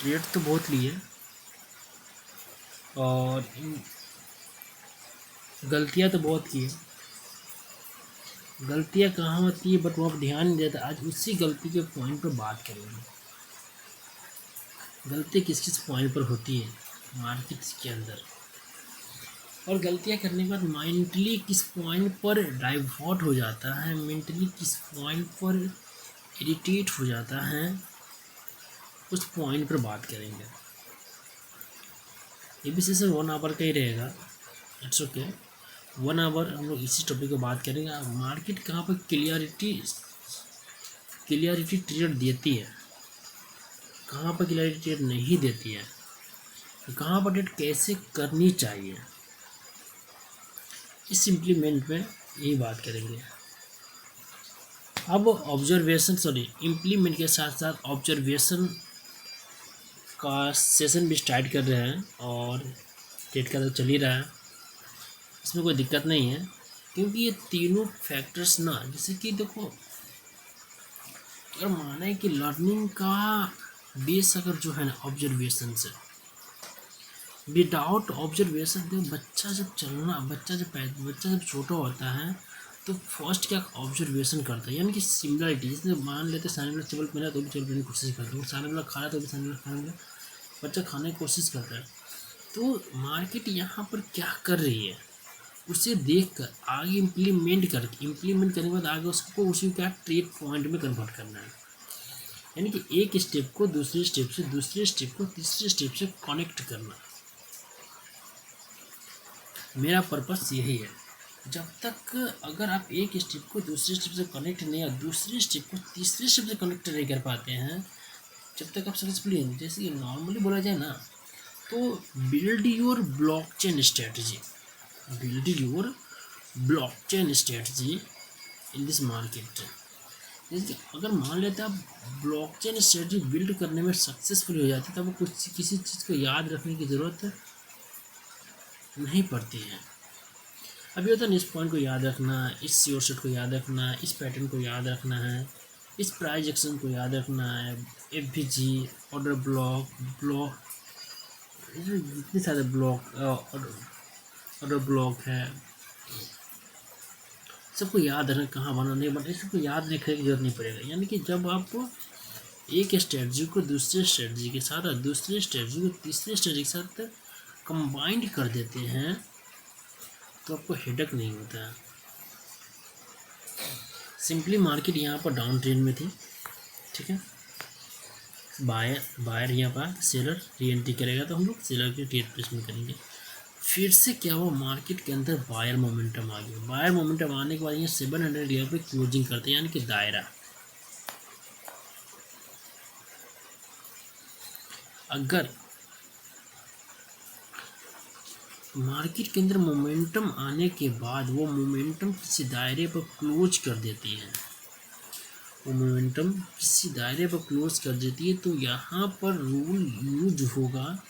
Trade तो बहुत लिए और गलतियां तो बहुत की है। गलतियां कहाँ होती है बट वो आप ध्यान नहीं देता। आज उसी गलती के पॉइंट पर बात करेंगे। गलती किस किस पॉइंट पर होती है मार्केट्स के अंदर, और गलतियां करने के बाद मेंटली किस पॉइंट पर डाइवर्ट हो जाता है, मेंटली किस पॉइंट पर इरिटेट हो जाता है, उस पॉइंट पर बात करेंगे। ये भी सेशन 1 आवर का ही रहेगा। इट्स ओके, 1 आवर हम लोग इसी टॉपिक पर बात करेंगे। मार्केट कहाँ पर क्लियरिटी ट्रेड देती है, कहाँ पर क्लियरिटी ट्रेड नहीं देती है, कहाँ पर ट्रेड कैसे करनी चाहिए, इस इम्प्लीमेंट में यही बात करेंगे। अब इम्प्लीमेंट के साथ साथ ऑब्जर्वेशन का सेशन भी स्टार्ट कर रहे हैं और ट्रेड का तो चल ही रहा है, इसमें कोई दिक्कत नहीं है। क्योंकि ये तीनों फैक्टर्स ना, जैसे कि देखो, अगर माना है कि लर्निंग का बेस अगर जो है ना ऑब्जर्वेशन से, विदाउट ऑब्जर्वेशन देखो बच्चा जब छोटा होता है तो फर्स्ट क्या ऑब्जर्वेशन करता है, यानी कि सिमिलरिटी। जैसे मान लेते सामने वाला चावल पहना तो भी चावल पहनने की कोशिश करता है, और सामने वाला खा रहा तो भी सामने वाला खाने वाला बच्चा खाने की कोशिश करता है। तो मार्केट यहाँ पर क्या कर रही है उसे देख कर आगे इम्प्लीमेंट करने के बाद आगे उसको उसी क्या ट्रेड पॉइंट में कन्वर्ट करना है। यानी कि एक स्टेप को दूसरे स्टेप से, दूसरे स्टेप को तीसरे स्टेप से कनेक्ट करना, मेरा पर्पस यही है। जब तक अगर आप एक स्टेप को दूसरे स्टेप से कनेक्ट नहीं, या दूसरे स्टेप को तीसरे स्टेप से कनेक्ट नहीं कर पाते हैं, जब तक आप सक्सेसफुली, जैसे नॉर्मली बोला जाए ना, तो build your blockchain strategy, build your blockchain strategy in this market. जैसे अगर मान लेते आप ब्लॉकचेन स्ट्रेटजी बिल्ड करने में सक्सेसफुल हो जाते, तब कुछ किसी चीज़ को याद रखने की ज़रूरत नहीं पड़ती है। अभी होता है इस पॉइंट को याद रखना, इस श्योर सेट को याद रखना, इस पैटर्न को याद रखना है, इस प्राइस एक्शन को याद रखना है, FVG, ऑर्डर ब्लॉक, जितने सारे ऑर्डर ब्लॉक है, सबको याद रखना, कहाँ बनाना नहीं, बट सबको याद रखने की जरूरत नहीं पड़ेगा। यानी कि जब आप एक स्ट्रेटजी को दूसरे स्ट्रेटजी के साथ और दूसरे स्ट्रेटजी को तीसरे स्ट्रेटजी के साथ कंबाइंड कर देते हैं तो आपको हेडक नहीं होता है। सिंपली मार्केट यहाँ पर डाउन ट्रेंड में थी, ठीक है, बायर यहाँ पर, सेलर री एंट्री करेगा तो हम लोग सेलर के ट्रेड प्लेसमेंट करेंगे। फिर से क्या हुआ, मार्केट के अंदर बायर मोमेंटम आ गया। बायर मोमेंटम आने के बाद ये 700 लेवल पे क्लोजिंग करते हैं, यानी कि दायरा। अगर मार्केट के अंदर मोमेंटम आने के बाद वो मोमेंटम किसी दायरे पर क्लोज कर देती है, वो मोमेंटम किसी दायरे पर क्लोज कर देती है, तो यहाँ पर रूल यूज होगा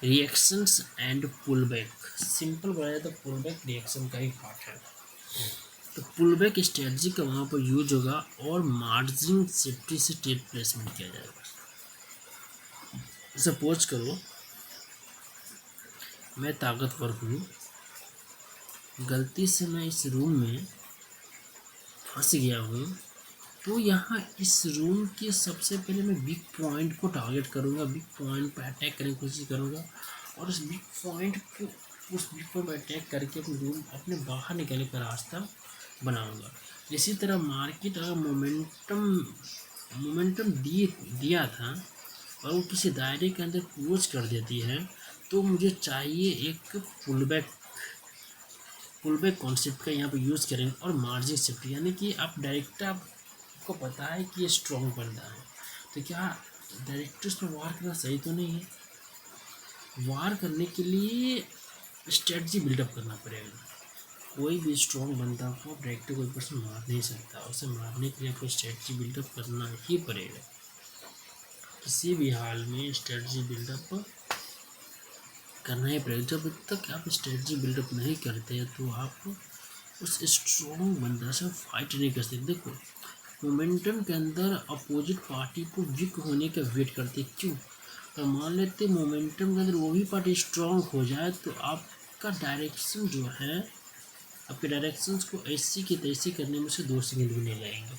reactions and pull back. Simple बताया तो पुल बैक रिएक्शन का ही पार्ट है, तो पुल बैक स्ट्रेटजी का वहाँ पर यूज होगा और मार्जिन सेफ्टी से ट्रेड प्लेसमेंट किया जाएगा। सपोज करो मैं ताकतवर हूँ, गलती से मैं इस रूम में फंस गया हूँ, तो यहाँ इस रूम के सबसे पहले मैं बिग पॉइंट को टारगेट करूँगा, बिग पॉइंट पर अटैक करने की कोशिश करूँगा, और उस बिग पॉइंट पर अटैक करके अपने बाहर निकलने का रास्ता बनाऊँगा। इसी तरह मार्केट अगर मोमेंटम दिया था और वो किसी दायरे के अंदर क्लोज कर देती है, तो मुझे चाहिए एक पुल बैक कॉन्सेप्ट का यहाँ पर यूज़ करेंगे, और मार्जिन सेफ्टी, यानी कि आप डायरेक्ट आपको पता है कि ये स्ट्रॉन्ग बंदा है, तो क्या डायरेक्ट उस पर वार करना सही तो नहीं है। वार करने के लिए स्ट्रेटजी बिल्डअप करना पड़ेगा। कोई भी स्ट्रॉन्ग बंदा को डायरेक्ट कोई पर्सन मार नहीं सकता, उसे मारने के लिए आपको स्ट्रेटजी बिल्डअप करना ही पड़ेगा। किसी भी हाल में स्ट्रेटजी बिल्डअप करना ही पड़ेगा। जब तक आप स्ट्रेटजी बिल्डअप नहीं करते तो आप उस स्ट्रॉन्ग बंदा से फाइट नहीं कर सकते। देखो मोमेंटम के अंदर अपोजिट पार्टी को वीक होने का वेट करते। क्यों? तो मान लेते मोमेंटम के अंदर वो भी पार्टी स्ट्रांग हो जाए तो आपका डायरेक्शन जो है, आपके डायरेक्शंस को ऐसी की तैसी करने में से 2 सेकंड भी नहीं लगेंगे।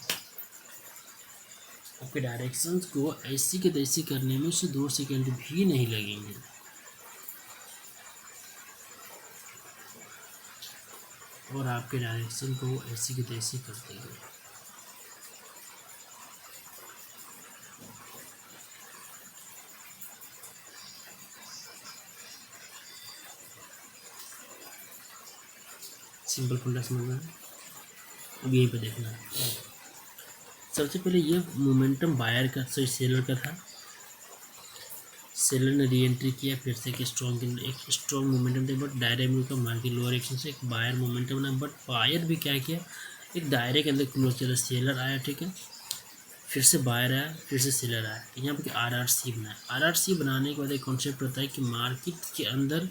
आपके डायरेक्शंस को ऐसी की तैसी करने में से 2 सेकंड भी नहीं लगेंगे। और आपके डायरेक्शन को ऐसी की तैसी कर देंगे। सिंपल फंडा समझना है। अब यहीं पे देखना है। सबसे पहले ये मोमेंटम बायर का, सॉरी सेलर का था। सेलर ने री एंट्री किया, फिर से एक स्ट्रॉन्ग मोमेंटम था, बट दायरे में का मार्केट लोअर एक्शन से एक बायर मोमेंटम बना। बट बायर भी क्या किया, एक दायरे के अंदर क्लोज चला। सेलर आया, ठीक है, फिर से बायर आया, फिर से सेलर आया। यहाँ पे RRC बनाया। RRC बनाने के बाद एक कॉन्सेप्ट होता है कि मार्केट के अंदर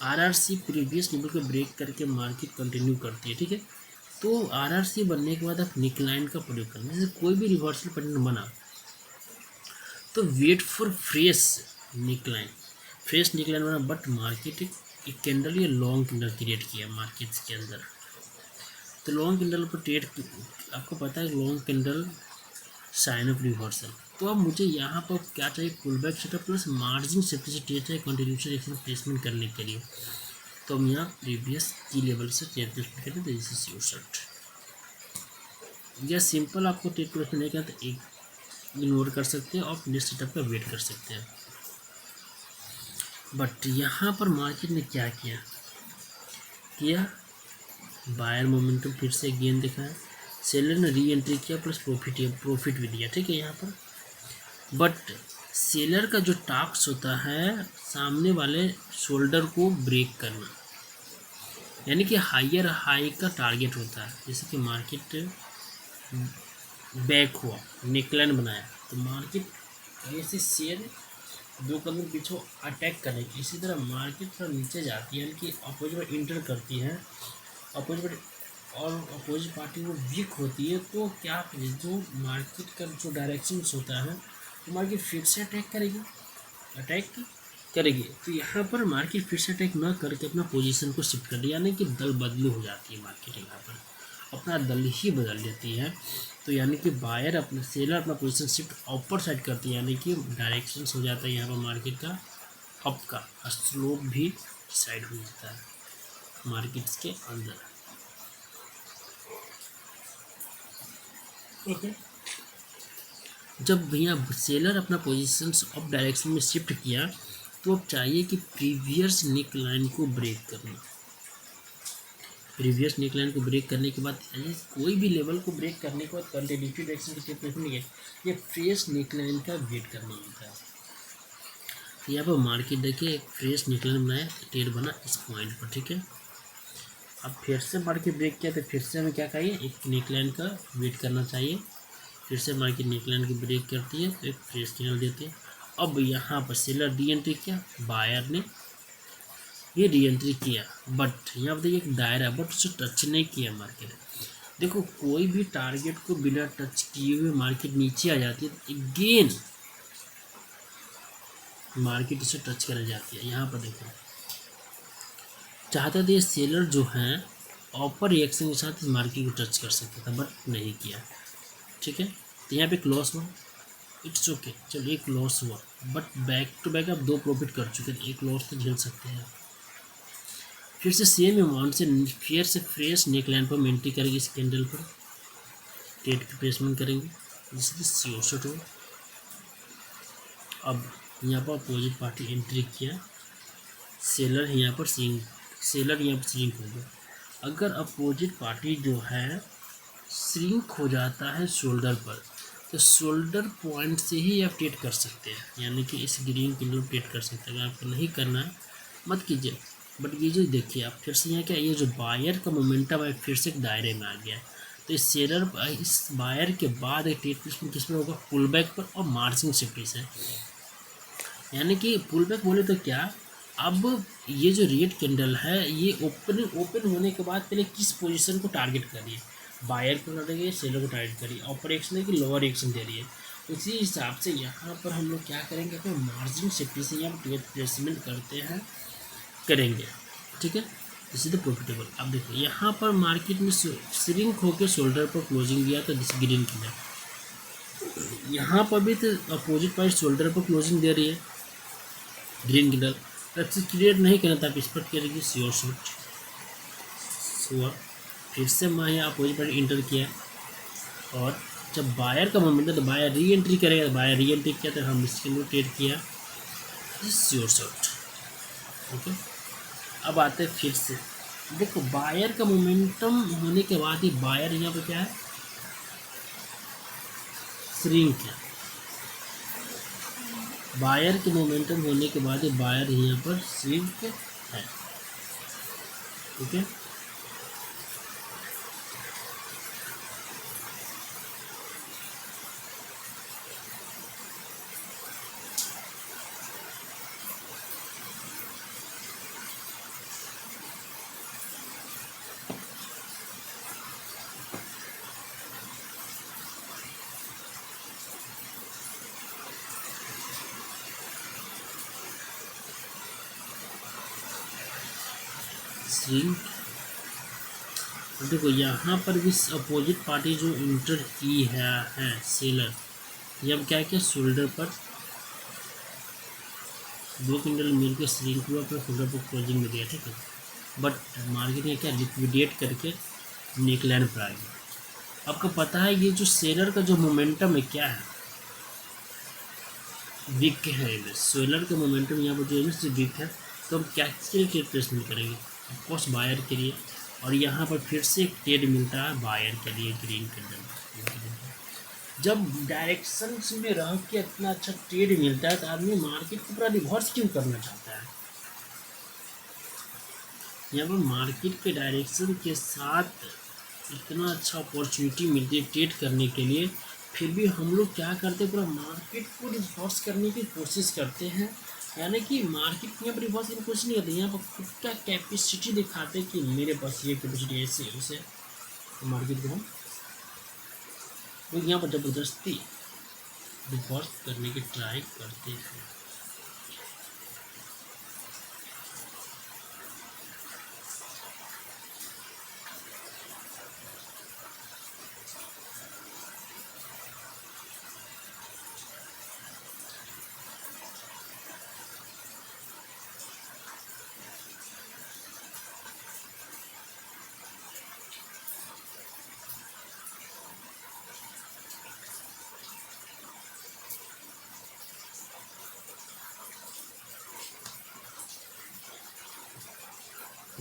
RRC प्रीवियस लेवल को ब्रेक करके मार्केट कंटिन्यू करती है, ठीक है। तो RRC बनने के बाद आप निकलाइन का प्रयोग करना। जैसे कोई भी रिवर्सल पैटर्न बना तो वेट फॉर फ्रेश निकलाइन बना, बट मार्केट एक कैंडल या लॉन्ग कैंडल क्रिएट किया मार्केट्स के अंदर। तो लॉन्ग कैंडल पर ट्रेड, आपको पता है long candle sign of reversal. तो अब मुझे यहाँ पर क्या चाहिए, pull back setup plus margin safety से ट्रेड चाहिए कंटिन्यूशन एक्शन प्लेसमेंट करने के लिए। तो हम यहाँ प्रीवियस की लेवल से ट्रेड प्लेसमेंट करते हैं। तो दिस इज या सिंपल आपको ट्रेड प्लेसमेंट नहीं करना तो एक इग्नोर कर सकते हैं और नेक्स्ट सेटअप का वेट कर सकते हैं। बट यहाँ पर मार्केट ने क्या किया बायर मोमेंटम फिर से गेन दिखाया। सेलर ने री एंट्री किया प्लस प्रॉफिट भी दिया, ठीक है यहाँ पर। बट सेलर का जो टास्क होता है सामने वाले शोल्डर को ब्रेक करना, यानी कि हायर हाई का टारगेट होता है। जैसे कि मार्केट बैक हुआ, नेकलाइन बनाया, तो मार्केट ऐसे शेयर 2 कदम पीछे अटैक करेगी। इसी तरह मार्केट थोड़ा नीचे जाती है, यानी कि अपोजिट इंटर करती है, अपोजिट पार्टी वो वीक होती है, तो क्या जो मार्केट का जो डायरेक्शन होता है तो मार्केट फिर से अटैक करेगी। तो यहाँ पर मार्केट फिर से अटैक न करके अपना पोजीशन को शिफ्ट कर दिया, यानी कि दल बदली हो जाती है मार्केट, यहाँ पर अपना दल ही बदल लेती है। तो यानी कि बायर अपना सेलर अपना पोजीशन शिफ्ट अपर साइड करती है, यानी कि डायरेक्शन हो जाता है यहाँ पर मार्केट का अप का, स्लोप भी साइड हो जाता है मार्केट्स के अंदर। ओके, जब भैया सेलर अपना पोजीशन अप डायरेक्शन में शिफ्ट किया तो अब चाहिए कि प्रीवियस नेक लाइन को ब्रेक करना। प्रीवियस नेक लाइन को ब्रेक करने के बाद कोई भी लेवल को ब्रेक करने के बाद कंटिन्यूटी डायरेक्शन की स्टेप नहीं है, ये फ्रेश नेक लाइन का वेट करना होता है। तो यहाँ पर मार्केट देखिए फ्रेश नेक लाइन बनाया, ट्रेड बना इस पॉइंट पर, ठीक है। अब फिर से मार्केट ब्रेक किया तो फिर से हमें क्या चाहिए, एक नेक लाइन का वेट करना चाहिए। फिर से मार्केट नेक लाइन की ब्रेक करती है तो एक फ्रेश कैंडल देते हैं। अब यहाँ पर सेलर री एंट्री किया, बायर ने ये री एंट्री किया, बट यहाँ पर देखिए एक दायरा, बट उसे टच नहीं किया मार्केट। देखो कोई भी टारगेट को बिना टच किए हुए मार्केट नीचे आ जाती है तो अगेन मार्केट उसे टच कर जाती है। यहाँ पर देखो चाहता था ये सेलर जो है अपर रिएक्शन के साथ इस मार्केट को टच कर सकता था, बट नहीं किया, ठीक है। तो यहाँ पे एक लॉस हुआ, इट्स ओके, चलो एक लॉस हुआ, बट बैक टू बैक आप 2 प्रॉफिट कर चुके हैं, एक लॉस तो झेल सकते हैं। फिर से सेम अमाउंट से फिर से फ्रेश नेक लाइन पर एंट्री करेंगे, इस कैंडल पर ट्रेड की प्लेसमेंट करेंगे जिससे श्योर शॉट हो। अब यहाँ पर अपोजिट पार्टी एंट्री किया, सेलर यहाँ पर श्रिंक हो गया। अगर अपोजिट पार्टी जो है श्रिंक हो जाता है शोल्डर पर, तो शोल्डर पॉइंट से ही आप ट्रेड कर सकते हैं, यानी कि इस ग्रीन कैंडल ट्रेड कर सकते हैं। अगर आपको नहीं करना है मत कीजिए, बट ये जो देखिए आप फिर से यहाँ क्या, ये जो बायर का मोमेंटम है फिर से एक दायरे में आ गया। तो इस बायर के बाद एक ट्रेड प्लेसमेंट किस पर होगा, पुल बैक पर और मार्जिन सेफ्टी से। यानी कि पुल बैक बोले तो क्या, अब ये जो रेड कैंडल है ये ओपन होने के बाद पहले किस पोजीशन को टारगेट करिए, बायर को कर रही है, सेलर को टारगेट करिए, अपर एक्शन है कि लोअर एक्शन दे रही है। उसी हिसाब से यहाँ पर हम लोग क्या करेंगे, अपने मार्जिन सेफ्टी से यहाँ पर प्लेसमेंट करते हैं करेंगे, ठीक है। This is the profitable. अब देखो यहाँ पर मार्केट में श्रिंक होकर शोल्डर पर क्लोजिंग दिया तो दिस ग्रीन किलर, यहाँ पर भी तो अपोजिट प्राइस शोल्डर पर क्लोजिंग दे रही है ग्रीन किलर। जब से क्लियर नहीं करना था आप इस पर करेंगे श्योर शॉट हुआ, फिर से मैं यहाँ अपोजिट प्राइस इंटर किया और जब बायर का मोमेंट है तो बायर री एंट्री करेगा, बायर री एंट्री किया तो हम इसके लिए ट्रेड किया श्योर शॉट, ओके। अब आते हैं फिर से, देखो बायर का मोमेंटम होने के बाद ही बायर यहाँ पर क्या है, श्रिंक है। बायर के मोमेंटम होने के बाद ही बायर यहाँ पर श्रिंक है, ठीक है। श्रिंक, देखो यहाँ पर भी अपोजिट पार्टी जो इंटर की है सेलर, ये अब क्या किया शोल्डर पर 2 क्विंटल मिल के श्रिंक हुआ पर शोल्डर पर क्लोजिंग में दिया, ठीक है। बट मार्केट ने क्या लिक्विडेट करके नेकलाइन पर आ गया। आपको पता है ये जो सेलर का जो मोमेंटम है क्या है, वीक है। सेलर का मोमेंटम यहाँ पर जो है वीक है, तो हम क्या ट्रेड प्लेसमेंट करेंगे, ऑफकोर्स बायर के लिए। और यहाँ पर फिर से एक ट्रेड मिलता है बायर के लिए ग्रीन कैंडल। जब डायरेक्शन में रह के इतना अच्छा ट्रेड मिलता है तो आदमी मार्केट को पूरा रिवर्स क्यों करना चाहता है। यहाँ पर मार्केट के डायरेक्शन के साथ इतना अच्छा अपॉर्चुनिटी मिलती है ट्रेड करने के लिए, फिर भी हम लोग क्या करते हैं, पूरा मार्केट को रिवर्स करने की कोशिश करते हैं। यानी कि मार्केट यहाँ पर रिवर्स करने की कोशिश नहीं करते, यहाँ पर खुद का कैपेसिटी दिखाते कि मेरे पास ये कैपेसिटी ऐसे उसे, तो मार्केट को हम लोग यहाँ पर ज़बरदस्ती रिवर्स करने की ट्राई करते हैं।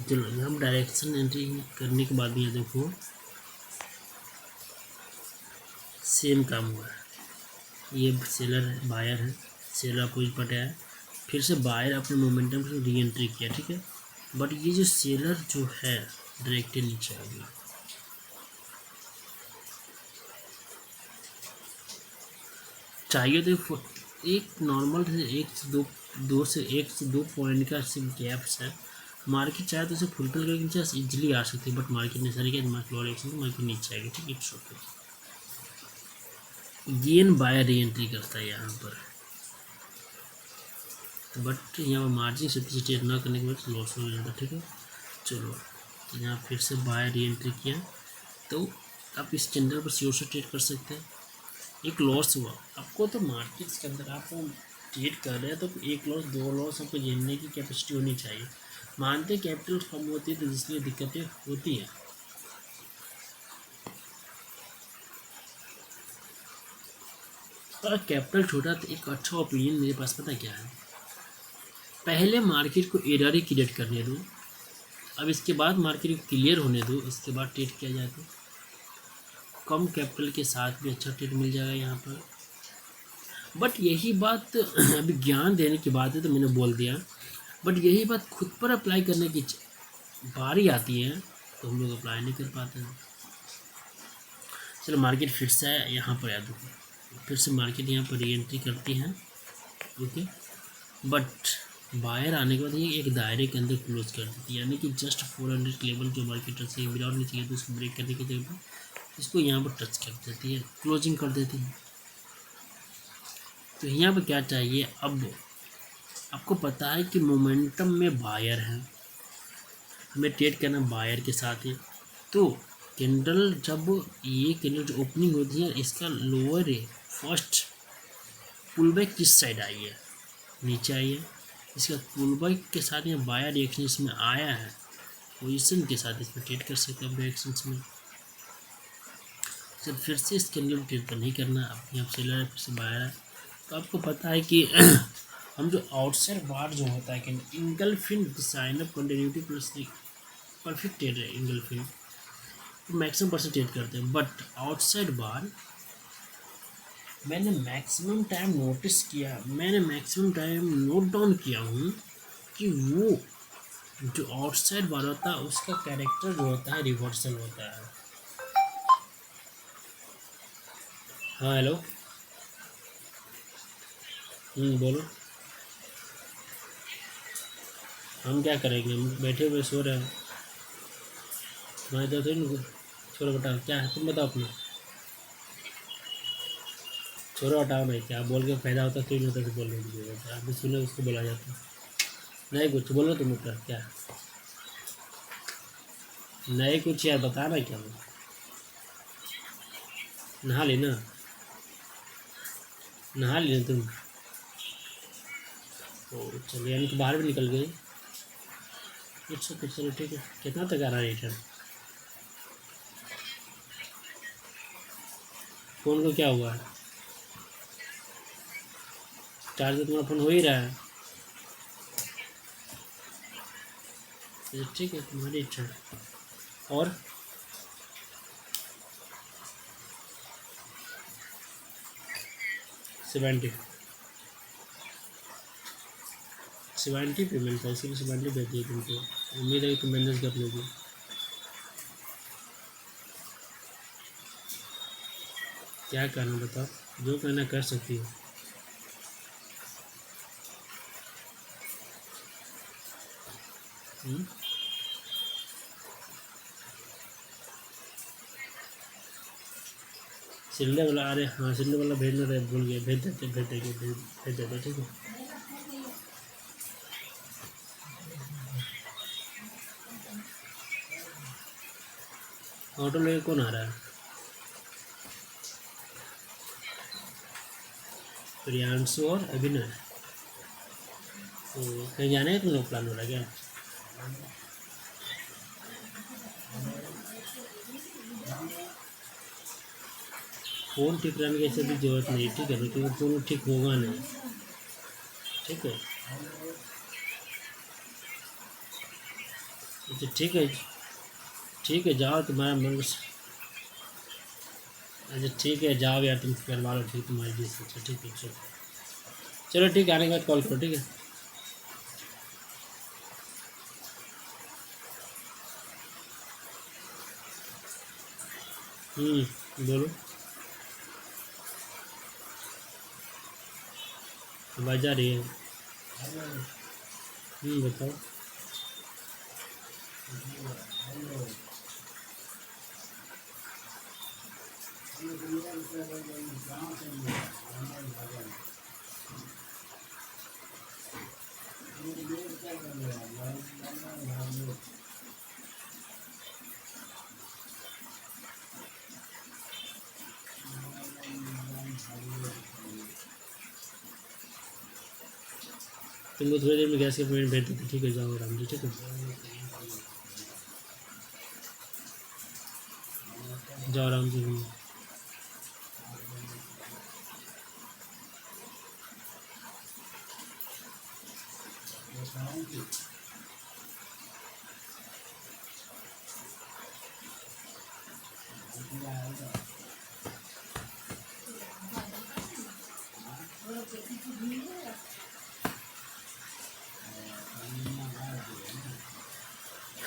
चलो हम डायरेक्शन एंट्री करने के बाद ये देखो सेम काम हुआ है, ये सेलर है बायर है, सेलर अपोजिट पार्टी है, फिर से बायर अपने मोमेंटम से री एंट्री किया, ठीक है। बट ये जो सेलर जो है डायरेक्टली नीचे आ गया, चाहिए तो एक नॉर्मल से एक से दो पॉइंट का सिर्फ गैप्स है। मार्केट चाहे तो उसे फुलफिल करके नीचे इजीली आ सकती है, बट मार्केट ने सारी क्या लोअर एक्शन तो मार्केट नीचे आएगी, ठीक है। It's okay, gain buyer re entry करता है यहाँ पर, बट यहाँ पर मार्जिन सेफ्टी ना करने के बाद लॉस हो जाता है, ठीक है। चलो यहाँ फिर से बायर री एंट्री किया तो आप इस कैंडल पर श्योर से ट्रेड कर सकते हैं। एक लॉस हुआ आपको, तो मार्केट्स के अंदर आप ट्रेड कर रहे हैं तो एक लॉस दो लॉस आपको झेलने की कैपेसिटी होनी चाहिए। मानते कैपिटल कम होती है तो इसलिए दिक्कतें होती हैं। और कैपिटल छोटा तो एक अच्छा ओपिनियन मेरे पास पता क्या है, पहले मार्केट को एरर ही क्रिएट करने दो, अब इसके बाद मार्केट को क्लियर होने दो, इसके बाद ट्रेड किया जाए तो कम कैपिटल के साथ भी अच्छा ट्रेड मिल जाएगा यहाँ पर। बट यही बात अभी ज्ञान देने की बात है तो मैंने बोल दिया, बट यही बात खुद पर अप्लाई करने की बारी आती है तो हम लोग अप्लाई नहीं कर पाते हैं। चलो मार्केट फिर से यहाँ पर याद हो, फिर से मार्केट यहाँ पर री एंट्री करती है, ओके। बट बाहर आने के बाद ये एक दायरे के अंदर क्लोज कर देती है, यानी कि जस्ट 400 लेवल जो मार्केट से विदाउट नहीं चाहिए तो उसको ब्रेक करने की जगह पर इसको यहाँ पर टच कर देती है, क्लोजिंग कर देती है। तो यहाँ पर क्या चाहिए, अब आपको पता है कि मोमेंटम में बायर है, हमें ट्रेड करना बायर के साथ है। तो कैंडल जब ये कैंडल जो ओपनिंग होती है, इसका लोअर है फर्स्ट पुल बैक किस साइड आई है, नीचे आई है। इसका पुल बैक के साथ यहाँ बायर रिएक्शन इसमें आया है, पोजीशन के साथ इसमें ट्रेड कर सकते हैं रिएक्शंस में। जब फिर से इस कैंडल में ट्रेड नहीं करना, अब यहाँ सेलर है फिर से बायर है। तो आपको पता है कि हम जो आउटसाइड बार जो होता है candle engulfing design of continuity plus perfect trade है इंगल्फिन, तो मैक्सिमम परसेंट ट्रेड करते हैं। बट आउटसाइड बार मैंने मैक्सिमम टाइम नोटिस किया, मैंने मैक्सिमम टाइम नोट डाउन किया हूँ कि वो जो आउटसाइड बार होता है उसका कैरेक्टर जो होता है रिवर्सल होता है। हाँ हेलो, बोलो। हम क्या करेंगे, हम बैठे हुए सो रहे हैं, तुम्हारे तो छोड़ो बताओ क्या है, तुम बताओ अपना। छोड़ो हटाओ, नहीं क्या बोल के फायदा होता तो होता बोल रहे, आप भी सुने उसको बोला जाता नहीं कुछ बोलो तुम अपना क्या नहीं कुछ यार बताना क्या हो। नहा ली ना, नहा ली ना तुम, ओ चलिए यानी कि बाहर भी निकल गई। इट्स ओके, चलो ठीक है। कितना तक आ रहा है रिटर्न, फ़ोन को क्या हुआ है, चार्ज तो तुम्हारा फ़ोन हो ही रहा है। ठीक है तुम्हारी इच्छा। और 70 पेमेंट था, इसीलिए 70 भेज दिए तुमको, उम्मीद है कि तुम मैनेज कर लोगे। क्या करना बताओ, जो करना कर सकती हो। सिल्ले वाला, अरे हाँ सिल्ले वाला भेजना रहे, भूल गया, भेज देते भेज देते ठीक है। ऑटो लेके कौन आ रहा है, प्रियांशु और अभिनय। तो कहीं जाने का तुम लोग प्लान हो रहा है क्या, फ़ोन ठीक रहने की ऐसे भी जरूरत नहीं, ठीक है, क्योंकि फ़ोन ठीक होगा नहीं, ठीक है। अच्छा ठीक है जाओ तुम्हारा मन। अच्छा ठीक है जाओ यार, तुम करवा लो, ठीक तुम्हारी चीज़। अच्छा ठीक है चलो ठीक है, आने के बाद कॉल करो, ठीक है। बोलो, आवाज़ आ रही है, बताओ। तुमको थोड़ी देर में गैस के पेमेंट भेज देते, ठीक है जाओ आराम से, ठीक है जाओ आराम से।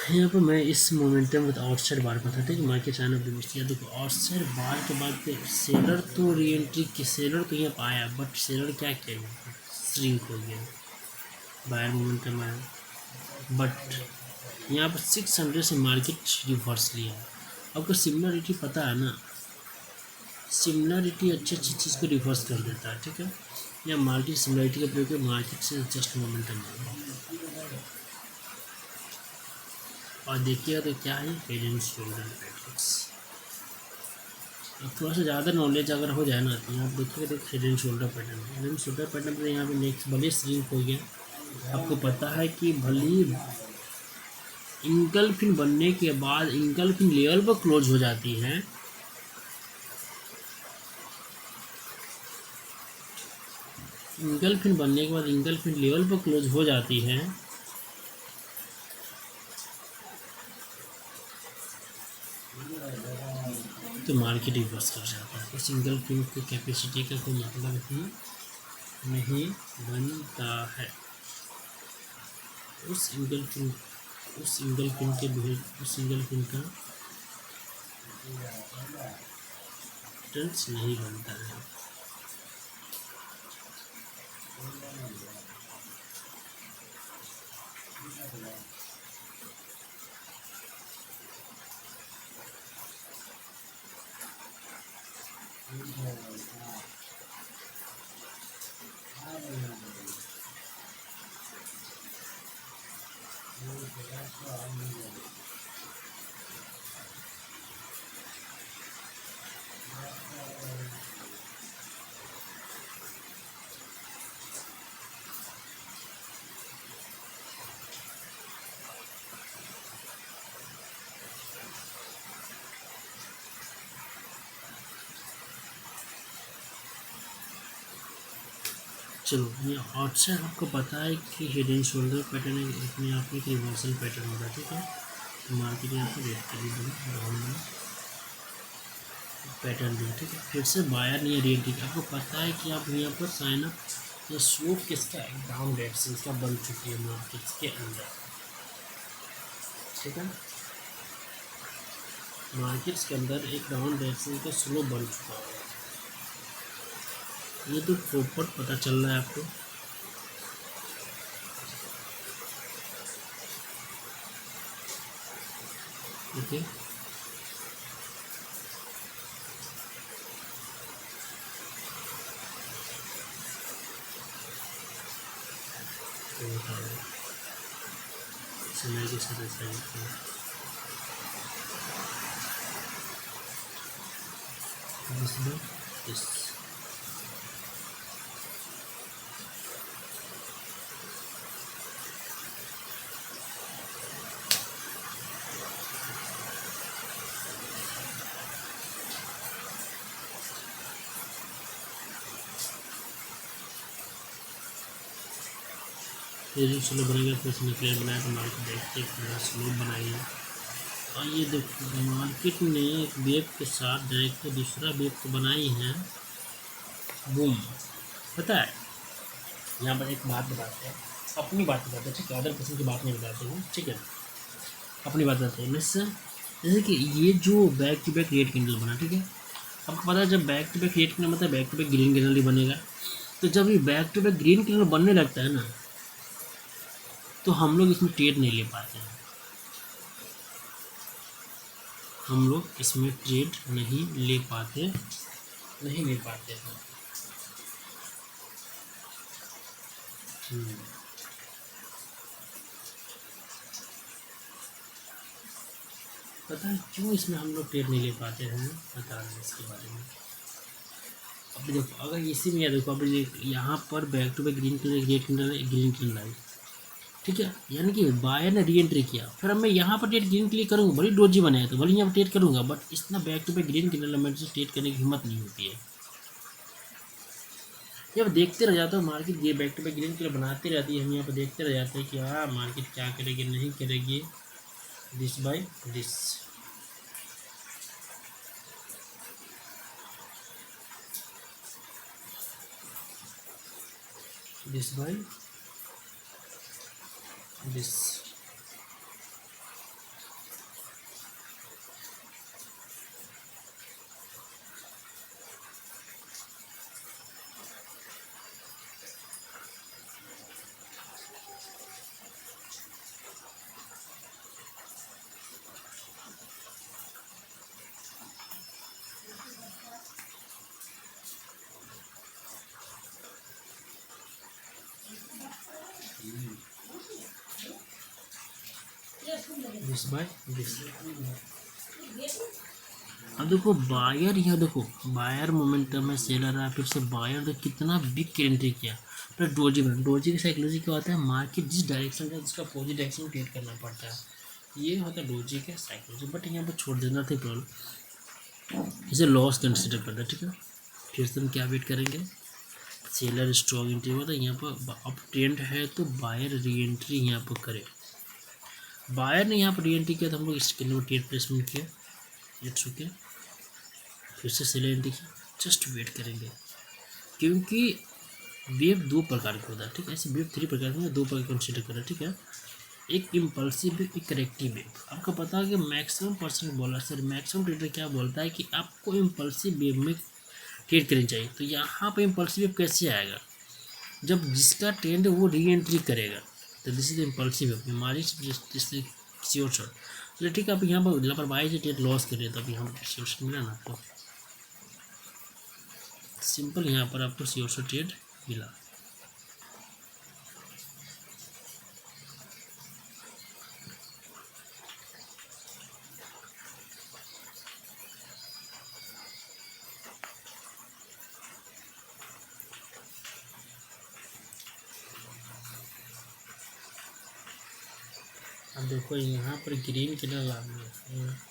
यहाँ पर मैं इस मोमेंटम विद आउटसाइड बार बताते हैं कि मार्केट चाइना बिजनेस, देखो आउटसाइड बार के बाद सेलर तो री एंट्री की, सेलर तो यहाँ पर आया, बट सेलर क्या किया, श्रिंक हो गया, बायर मोमेंटम आया, बट यहाँ पर 600 से मार्केट रिवर्स लिया। आपको सिमिलरिटी पता है ना, सिमिलरिटी अच्छी अच्छी चीज़ को रिवर्स कर देता है, ठीक है। या मार्केट सिमिलरिटी का प्रयोग मार्केट से जस्ट मोमेंटम और देखिएगा तो क्या है हेड एंड शोल्डर पैटर्न्स। अब थोड़ा सा ज़्यादा नॉलेज अगर हो जाए ना तो यहाँ पर देखिएगा तो head and shoulder pattern, head and shoulder pattern पर यहाँ पे नेक्स्ट भले श्रिंक हो गया। आपको पता है कि भले इंगल्फिन बनने के बाद इंगल्फिन लेवल पर क्लोज हो जाती है, इंगल्फिन बनने के बाद इंगल्फिन लेवल पर क्लोज हो जाती है, तो मार्केट रिवर्स कर जाता है। उस इंगल्फिन की कैपेसिटी का कोई मतलब ही नहीं बनता है। उस इंगल्फिन के उस इंगल्फिन का टर्न्स नहीं बनता है। चलो ये आउटसाइड आपको पता है कि हेड एंड शोल्डर पैटर्न अपने आप में एक रिवर्सल पैटर्न होगा, ठीक है। तो मार्केट यहाँ पर रेड कलर डाउन पैटर्न दिया, ठीक है। फिर से बायर नहीं रीएंट्री, आपको पता है कि आप यहाँ पर साइन अप ये स्लोप किसका एक डाउन डायरेक्शन का बन चुकी है मार्केट के अंदर, ठीक है। मार्केट्स के अंदर एक डाउन डायरेक्शन का स्लोप बन चुका है, ये तो प्रॉपर पता चल रहा है आपको। ओके समय के साथ ऐसा इस ये स्लो बनेगा, फिर इसने क्लियर बनाया तो मार्केट देखते पूरा स्लो बनाइए। और ये देखो मार्केट ने एक वेब के साथ डायरेक्ट दूसरा वेब तो बनाई है, बूम। पता है यहाँ पर एक बात बताते हैं, अपनी बात बताते हैं, ठीक है। अदर पर्सन की बात नहीं बताते हैं, ठीक है। अपनी बात बताते हैं मिस, जैसे कि ये जो back to back red candle बना, ठीक है। आपको पता है जब back to back red candle मतलब back to back green candle ही बनेगा। तो जब ये back to back green candle बनने लगता है ना तो हम लोग इसमें ट्रेड नहीं ले पाते हैं, हम लोग इसमें ट्रेड नहीं ले पाते हैं। पता है क्यों इसमें हम लोग ट्रेड नहीं ले पाते हैं, बता रहे हैं इसके बारे में। अब देखो अगर इसी में देखो अब यहाँ पर back to back green candle red candle green candle आई, ठीक है। यानी कि बायर ने री एंट्री किया, फिर अब मैं यहाँ पर ट्रेड ग्रीन के लिए करूँगा, बड़ी डोजी बनाया तो भले यहाँ पर ट्रेड करूँगा, बट इतना back to back green candle मेरे से ट्रेड करने की हिम्मत नहीं होती है। जब देखते रह जाते हो मार्केट ये back to back green candle बनाती रहती है, हम यहाँ पर देखते रह जाते हैं कि हाँ मार्केट क्या करेगी नहीं करेगी, this by this. This by this. This by this. अब देखो बायर, यहाँ देखो बायर मोमेंटम है, सेलर है, फिर से बायर देखो कितना बिग एंट्री किया। फिर डोजी बना, डोजी की साइकोलॉजी क्या होता है, मार्केट जिस डायरेक्शन का उसका अपोजिट डायरेक्शन में ट्रेड करना पड़ता है, ये होता है डोजी का साइकोलॉजी। बट यहाँ पर छोड़ देना थे प्रॉब्लम, इसे लॉस कंसिडर करना, ठीक है। फिर से हम क्या वेट करेंगे, सेलर स्ट्रॉन्ग एंट्री हुआ था यहाँ पर, अब ट्रेंड है तो बायर री एंट्री यहाँ पर करे। बायर ने यहाँ पर री एंट्री किया तो हम लोग इसके लिए ट्रेड प्लेसमेंट किया, इट्स ओके। फिर से सेलर एंट्री किया, जस्ट वेट करेंगे, क्योंकि वेव दो प्रकार के होता है, ठीक है। ऐसे वेव 3 प्रकार के, दो प्रकार कंसिडर करें, ठीक है। एक इम्पल्सिव वेव, एक करेक्टिव वेव। आपको पता है कि मैक्सिमम पर्सन बोला सर, मैक्सिमम ट्रेडर क्या बोलता है कि आपको इम्पल्सिव वेव में ट्रेड करनी चाहिए। तो यहाँ पर इम्पल्सिव वेव कैसे आएगा, जब जिसका ट्रेंड है वो री एंट्री करेगा, तो दिस इज इम्पल्सिव वेव। हमारी जिससे श्योर शॉट, चलिए ठीक है। आप यहाँ पर लापरवाही से ट्रेड लॉस करिए, तो अभी यहाँ पर श्योर शॉट मिला ना आपको, सिंपल यहाँ पर आपको श्योर शॉट ट्रेड मिला। अब देखो यहाँ पर ग्रीन कलर लागू है,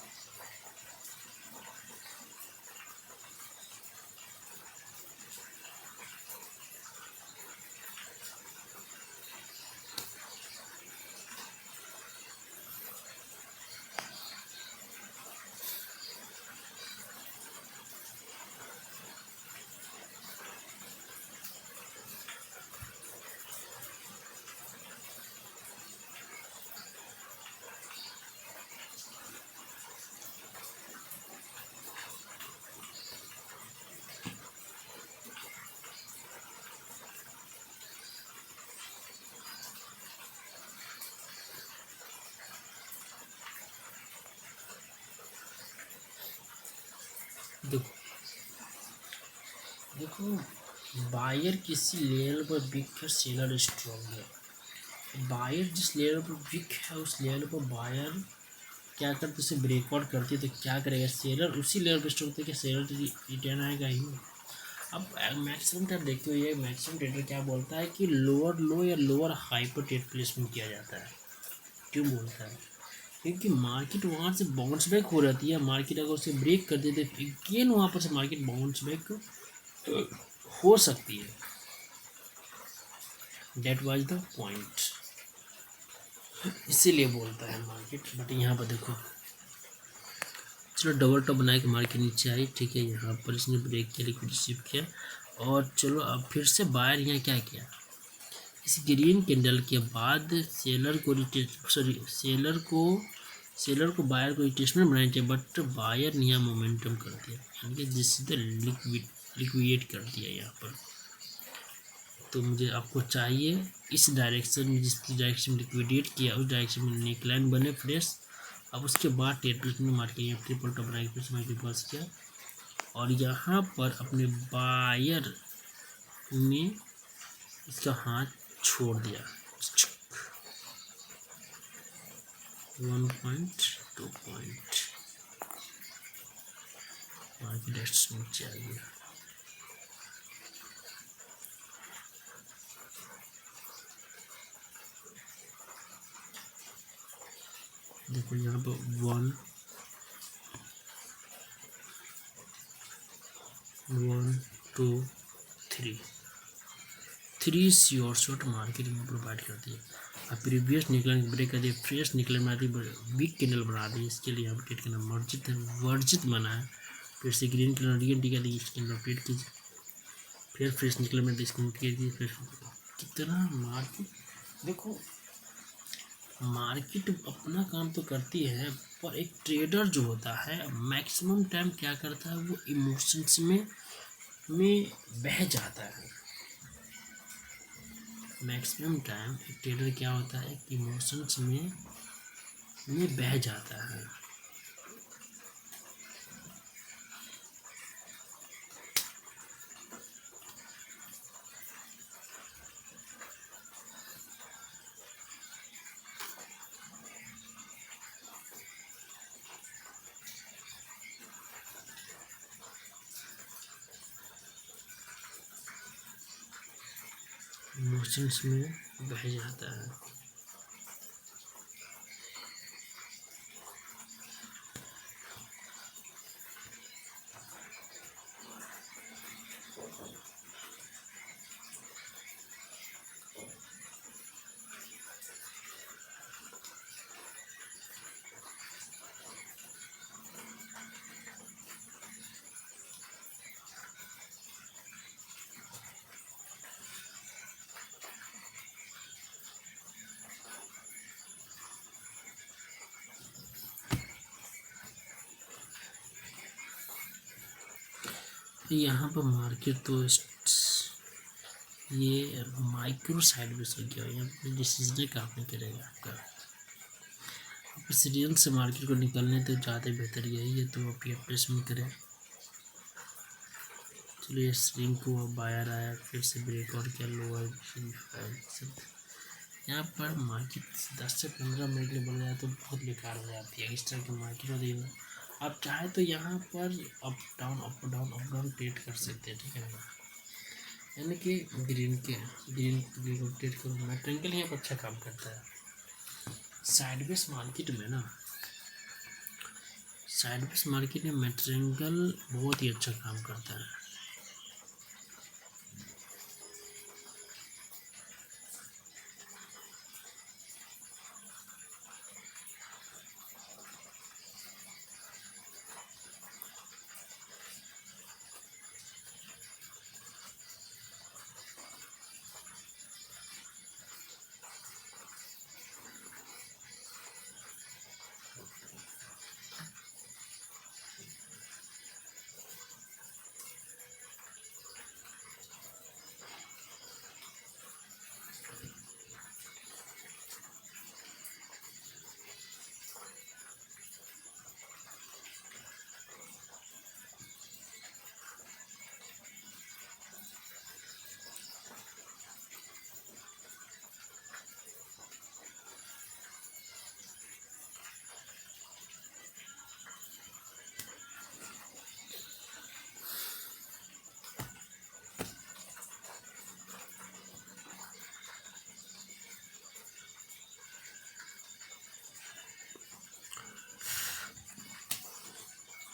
देखो देखो बायर किसी लेवल पर बिक कर सेलर स्ट्रॉन्ग है। बायर जिस लेवल पर बिक है उस लेवल पर बायर क्या करते, उसे ब्रेकआउट करती है, तो क्या करेगा सेलर, उसी लेवल पर स्ट्रॉन्ग होता है कि सेलर रिटर्न आएगा ही। अब मैक्सिमम ट्रेड देखते हो, ये मैक्सिमम ट्रेडर क्या बोलता है कि लोअर लो या लोअर हाई पर ट्रेड प्लेसमेंट किया जाता है। क्यों बोलता है, क्योंकि मार्केट वहाँ से बाउंस बैक हो जाती है। मार्केट अगर उसे ब्रेक कर देते अगेन वहाँ पर से मार्केट बाउंस बैक हो सकती है। डेट वाज द पॉइंट, इसीलिए बोलता है मार्केट। बट यहाँ पर देखो, चलो डबल टॉप बना के मार्केट नीचे आई, ठीक है। यहाँ पर इसने ब्रेक किया, लिक्विडिटी शिफ्ट किया, और चलो अब फिर से बायर यहाँ क्या किया, इस ग्रीन कैंडल के बाद सेलर को बायर को रिट्रेसमेंट बनानी चाहिए, बट बायर ने यहाँ मोमेंटम कर दिया, यानी कि जिससे लिक्विडेट कर दिया यहाँ पर। तो मुझे आपको चाहिए इस डायरेक्शन में, जिस डायरेक्शन में लिक्विडेट किया उस डायरेक्शन में नेकलाइन बने फ्रेश। अब उसके बाद ट्रेड प्लेसमेंट मार के यहाँ ट्रिपल टॉप बनाई, फिर मार्केट पास किया, और यहाँ पर अपने बायर ने इसका हाथ छोड़ दिया, 1 पॉइंट 2 पॉइंट मार्केट नीचे आ गया। देखो यहाँ पर 1 2 3 श्योर शॉट मार्केट में प्रोवाइड करती है। अब प्रीवियस निकलन ब्रेक कर दिया, फ्रेश निकलन में आती वीक कैंडल बना दी, इसके लिए यहाँ पर ट्रेड करना वर्जित बना है। फिर से ग्रीन कैंडल री एंट्री कर दी, इसके अंदर ट्रेड कीजिए, फिर फ्रेश निकलन में डिस्काउंट कीजिए। फिर कितना मार्केट, देखो मार्केट अपना काम तो करती है, पर एक ट्रेडर जो होता है मैक्सिमम टाइम क्या करता है, वो इमोशंस में बह जाता है। मैक्सिमम टाइम एक ट्रेडर क्या होता है, इमोशंस में बह जाता है। मोशंस में बह जाता है। यहाँ पर मार्केट तो ये माइक्रो साइड में हो गया, यहाँ पे डिसीजन काम नहीं करेगा आपका। सीरियल से मार्केट को निकलने तो ज़्यादा बेहतर यही है, तो आप प्लेसमेंट करें। चलिए स्ट्रिंग को बायर आया, फिर से ब्रेक और क्या लोअर यहाँ पर मार्केट 10 से 15 मिनट के लिए बढ़ जाए तो बहुत बेकार हो जाती है। इस तरह की मार्केट होती है। आप चाहे तो यहाँ पर अप डाउन ट्रेड कर सकते हैं, ठीक है ना। यानी कि ग्रीन को ट्रेड करो। मैट्रिंगल यहाँ पर अच्छा काम करता है। साइडवेज मार्केट में मैट्रिंगल बहुत ही अच्छा काम करता है।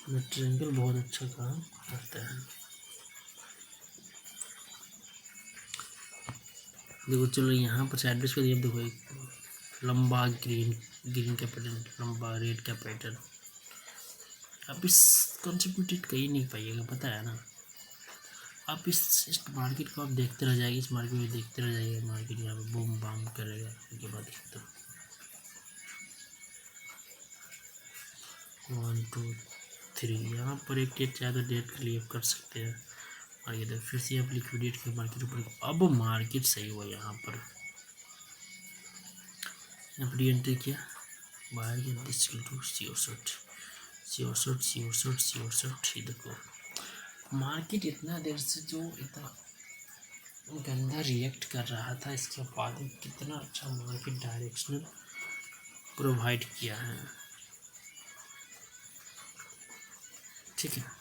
मैट्रिंगल बहुत अच्छा काम करता है। देखो चलो यहाँ पर साइडवेज पर देखो एक लंबा ग्रीन का पैटर्न, लंबा रेड का पैटर्न। आप इस कॉन्सेप्ट में ट्रेड कर ही नहीं पाइएगा, पता है ना। आप इस मार्केट को आप देखते रह जाएंगे, इस मार्केट में देखते रह जाइएगा। मार्केट यहाँ पे बूम बाम करेगा, उसके बाद तो 1 2 3 यहाँ पर एक ट्रेड चाहे तो डेट के लिए कर सकते हैं। और ये फिर से आप लिक्विडेट के मार्केट ऊपर, अब मार्केट सही हुआ। यहाँ पर एंट्री किया, बाहर किया, दिस विल डू श्योर। ये देखो मार्केट इतना देर से जो इतना गंदा रिएक्ट कर रहा था, इसके बाद कितना अच्छा मार्केट डायरेक्शनल प्रोवाइड किया है, ठीक है।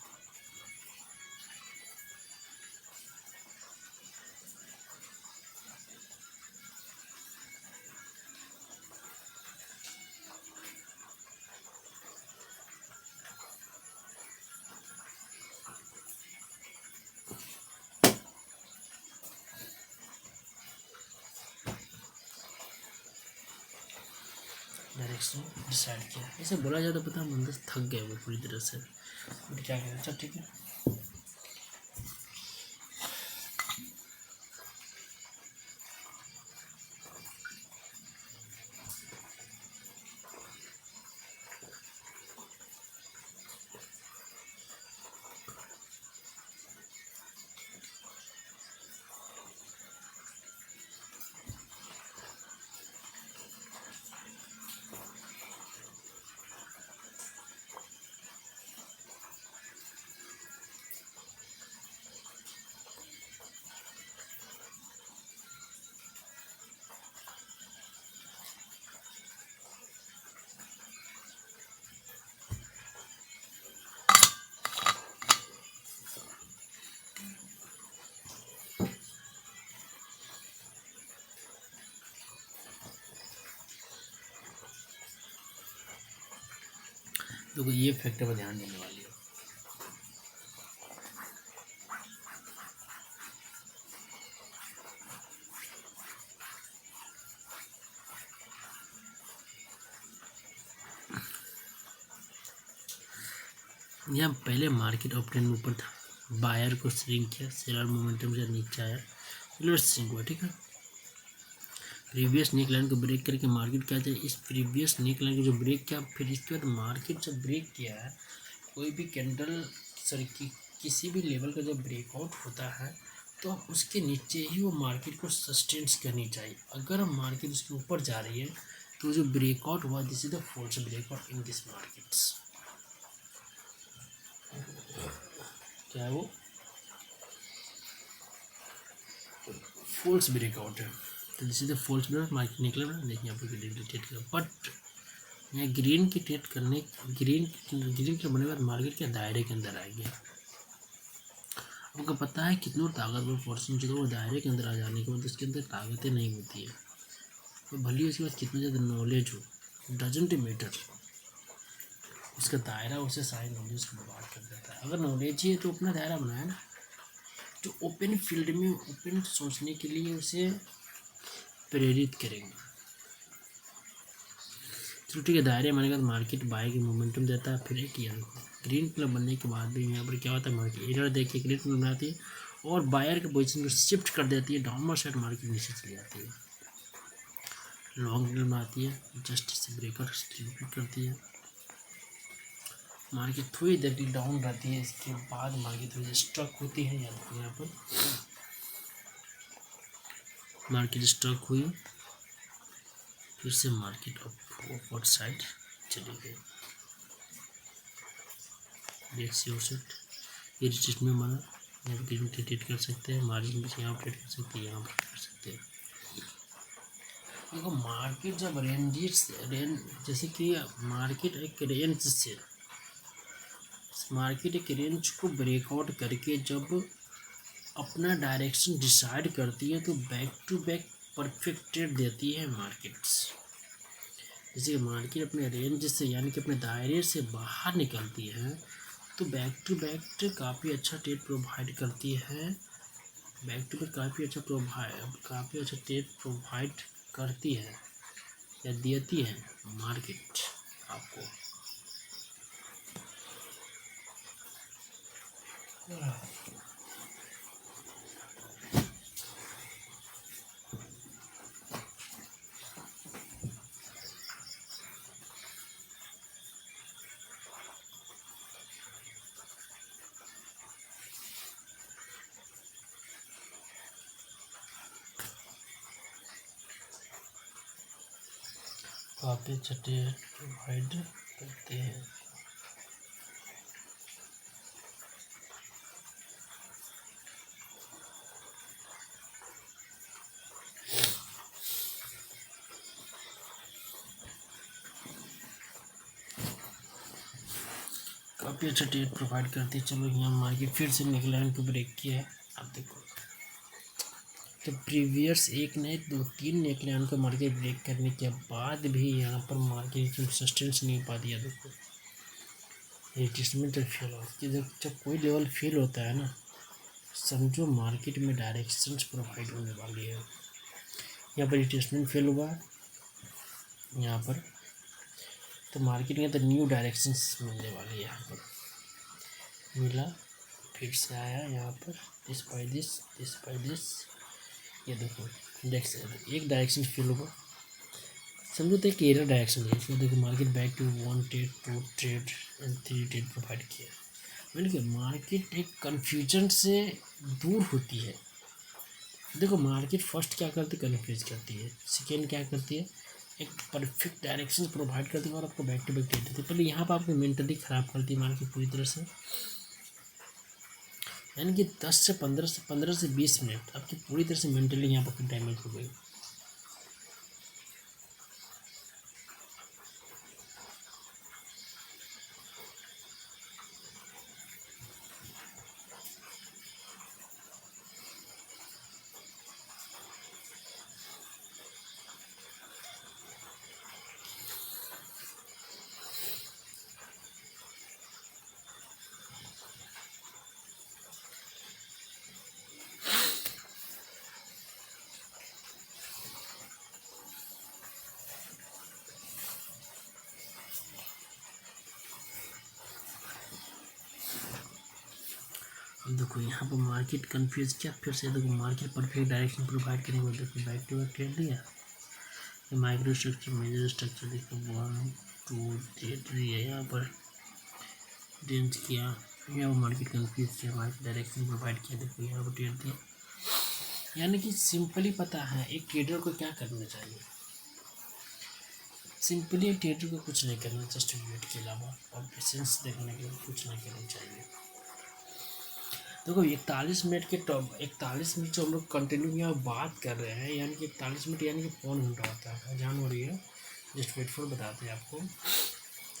डायरेक्शन डिसाइड किया, ऐसे बोला जाए तो पता हम अंदर थक गए वो पूरी तरह से, बट क्या करें। अच्छा ठीक है, तो ये फैक्टर पर ध्यान देने वाली है। यहाँ पहले मार्केट अप ट्रेंड ऊपर था, बायर को श्रिंक किया, सेलर मोमेंटम से नीचे आया, श्रिंक हुआ, ठीक है। प्रीवियस नेक लाइन को ब्रेक करके मार्केट क्या जाए, इस प्रीवियस नेक लाइन को जो ब्रेक किया, फिर इसके बाद मार्केट जब ब्रेक किया है, कोई भी कैंडल किसी भी लेवल का जब ब्रेकआउट होता है तो उसके नीचे ही वो मार्केट को सस्टेन्स करनी चाहिए। अगर मार्केट उसके ऊपर जा रही है तो जो ब्रेकआउट हुआ, this is the false breakout in this markets. क्या है वो? फॉल्स ब्रेकआउट है। तो this is the false breakout, market निकला ना, देखिए यहाँ पर ट्रेड कर, बट यहाँ ग्रीन की ट्रेड करने, ग्रीन के बनने के बाद मार्केट के दायरे के अंदर आएगी। आपको पता है कितनों ताकतवर पर्सन जो वो दायरे के अंदर आ जाने के बाद उसके अंदर ताकतें नहीं होती है, तो भले उसके पास कितना ज़्यादा नॉलेज हो, डजेंट मैटर, उसका दायरा उसे सारी नॉलेज को बर्बाद कर देता है। अगर नॉलेज ही है तो अपना दायरा बनाया ना, जो ओपन फील्ड में ओपन सोचने के लिए उसे प्रेरित करेंगे। चलो ठीक है, दायरे माने का मार्केट बाय के मोमेंटम देता है। फिर एक यहाँ ग्रीन कलर बनने के बाद भी यहाँ पर क्या होता है, मार्केट एरर देखिए ग्रीन कलर बनाती है और बायर के पोजीशन को शिफ्ट कर देती है, डाउनवर्ड साइड मार्केट नीचे चली जाती है, लॉन्ग कलर बनाती है, जस्ट से ब्रेकर रिपीट करती है, मार्केट थोड़ी देर डाउन रहती है, इसके बाद मार्केट थोड़ी स्टॉक होती है। यहाँ पर मार्केट स्टॉक हुई, फिर से मार्केट अपवर्ड साइड चली गई, ये रिटेट में माना, यहाँ पर ट्रेड कर सकते हैं, मार्जिन भी यहाँ पर ट्रेड कर सकते हैं, यहाँ पर कर सकते हैं। देखो मार्केट जब रेंज जैसे कि मार्केट एक रेंज को ब्रेकआउट करके जब अपना डायरेक्शन डिसाइड करती है तो back to back perfect trade देती है मार्केट्स। जैसे मार्केट अपने रेंज से यानी कि अपने दायरे से बाहर निकलती है तो बैक टू बैक काफ़ी अच्छा ट्रेड प्रोवाइड करती है, बैक टू बैक काफ़ी अच्छा ट्रेड प्रोवाइड करती है या देती है मार्केट आपको। काफ़ी अच्छा ट्रेड प्रोवाइड करते हैं। काफ़ी अच्छा ट्रेड प्रोवाइड करती है। चलो यहाँ मार्केट फिर से निकला है, इनको ब्रेक किया है। आप देखो तो प्रीवियस एक नहीं दो तीन नेकलाइन को मार्केट ब्रेक करने के बाद भी यहाँ पर मार्केट सस्टेंस नहीं पा दिया। देखो रिट्रेसमेंट फेल हो, जब कोई लेवल फेल होता है ना, समझो मार्केट में डायरेक्शंस प्रोवाइड होने वाली है। यहाँ पर रिट्रेसमेंट फेल हुआ यहाँ पर, तो मार्केट के अंदर न्यू डायरेक्शंस मिलने वाली है। यहाँ पर मिला, फिर से आया यहाँ पर, दिस बाय दिस, ये देखो एक डायरेक्शन फेल हुआ, समझो तो एक एरर डायरेक्शन है। इसमें देखो market back to 1 trade 2 trade and 3 trade provide किया। मैंने कहा मार्केट एक कन्फ्यूजन से दूर होती है। देखो मार्केट फर्स्ट क्या करती है, कन्फ्यूज करती है, सेकेंड क्या करती है, एक परफेक्ट डायरेक्शन प्रोवाइड करती है और आपको बैक टू बैक ट्रेड देती है। पहले यहाँ पर आपको मेंटली ख़राब करती है मार्केट पूरी तरह से, यानी कि 10 से 15 से 20 मिनट आपकी पूरी तरह से मेंटली यहाँ पर डैमेज हो गई। देखो यहाँ पर मार्केट कंफ्यूज किया, फिर से देखो मार्केट परफेक्ट डायरेक्शन प्रोवाइड करने को देखो बैक टू बैक ट्रेड दिया। माइक्रो स्ट्रक्चर मेजर स्ट्रक्चर देखो 1 2 3 है, यहाँ पर रेंज किया, यहाँ पर मार्केट कंफ्यूज किया, मार्केट डायरेक्शन प्रोवाइड किया, देखो यहाँ पर ट्रेड दिया। यानी कि सिंपली पता है एक ट्रेडर को क्या करना चाहिए, सिंपली एक ट्रेडर को कुछ नहीं करना, जस्ट वेट के अलावा और पेशेंस देखने के लिए कुछ नहीं करना चाहिए। देखो 41 मिनट के टॉप 41 मिनट जो हम लोग कंटिन्यू यहाँ बात कर रहे हैं, यानी कि 41 मिनट यानी कि कौन घंटा होता है, जान हो रही है, जस्ट वेट फॉर बताते हैं आपको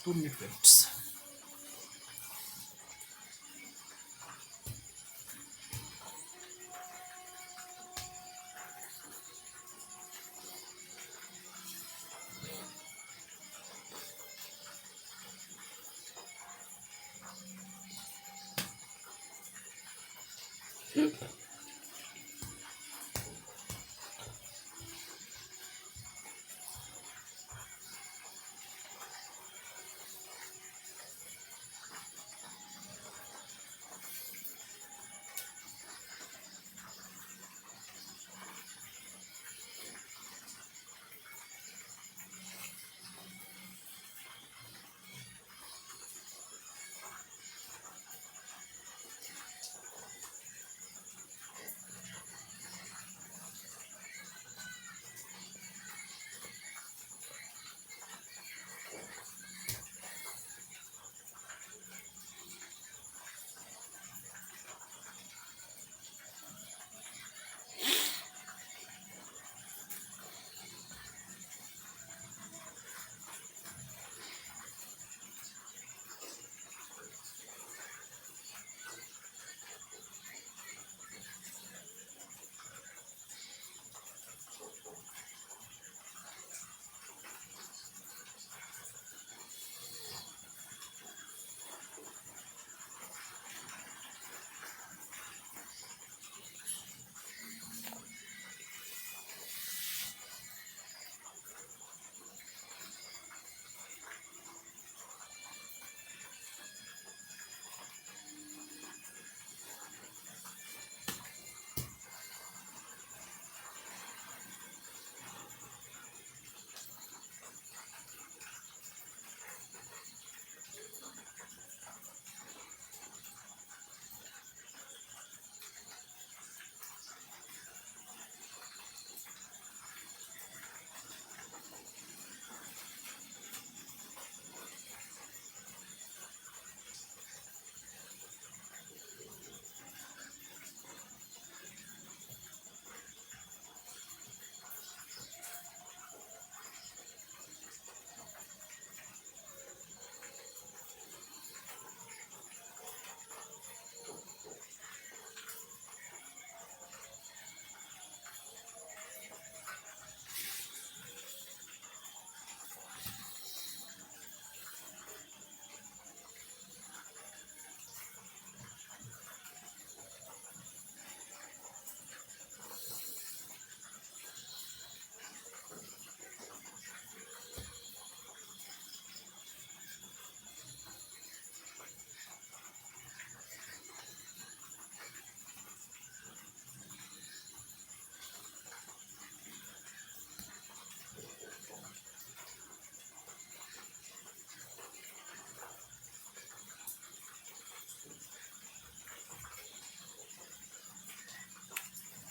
2 मिनट वेट्स।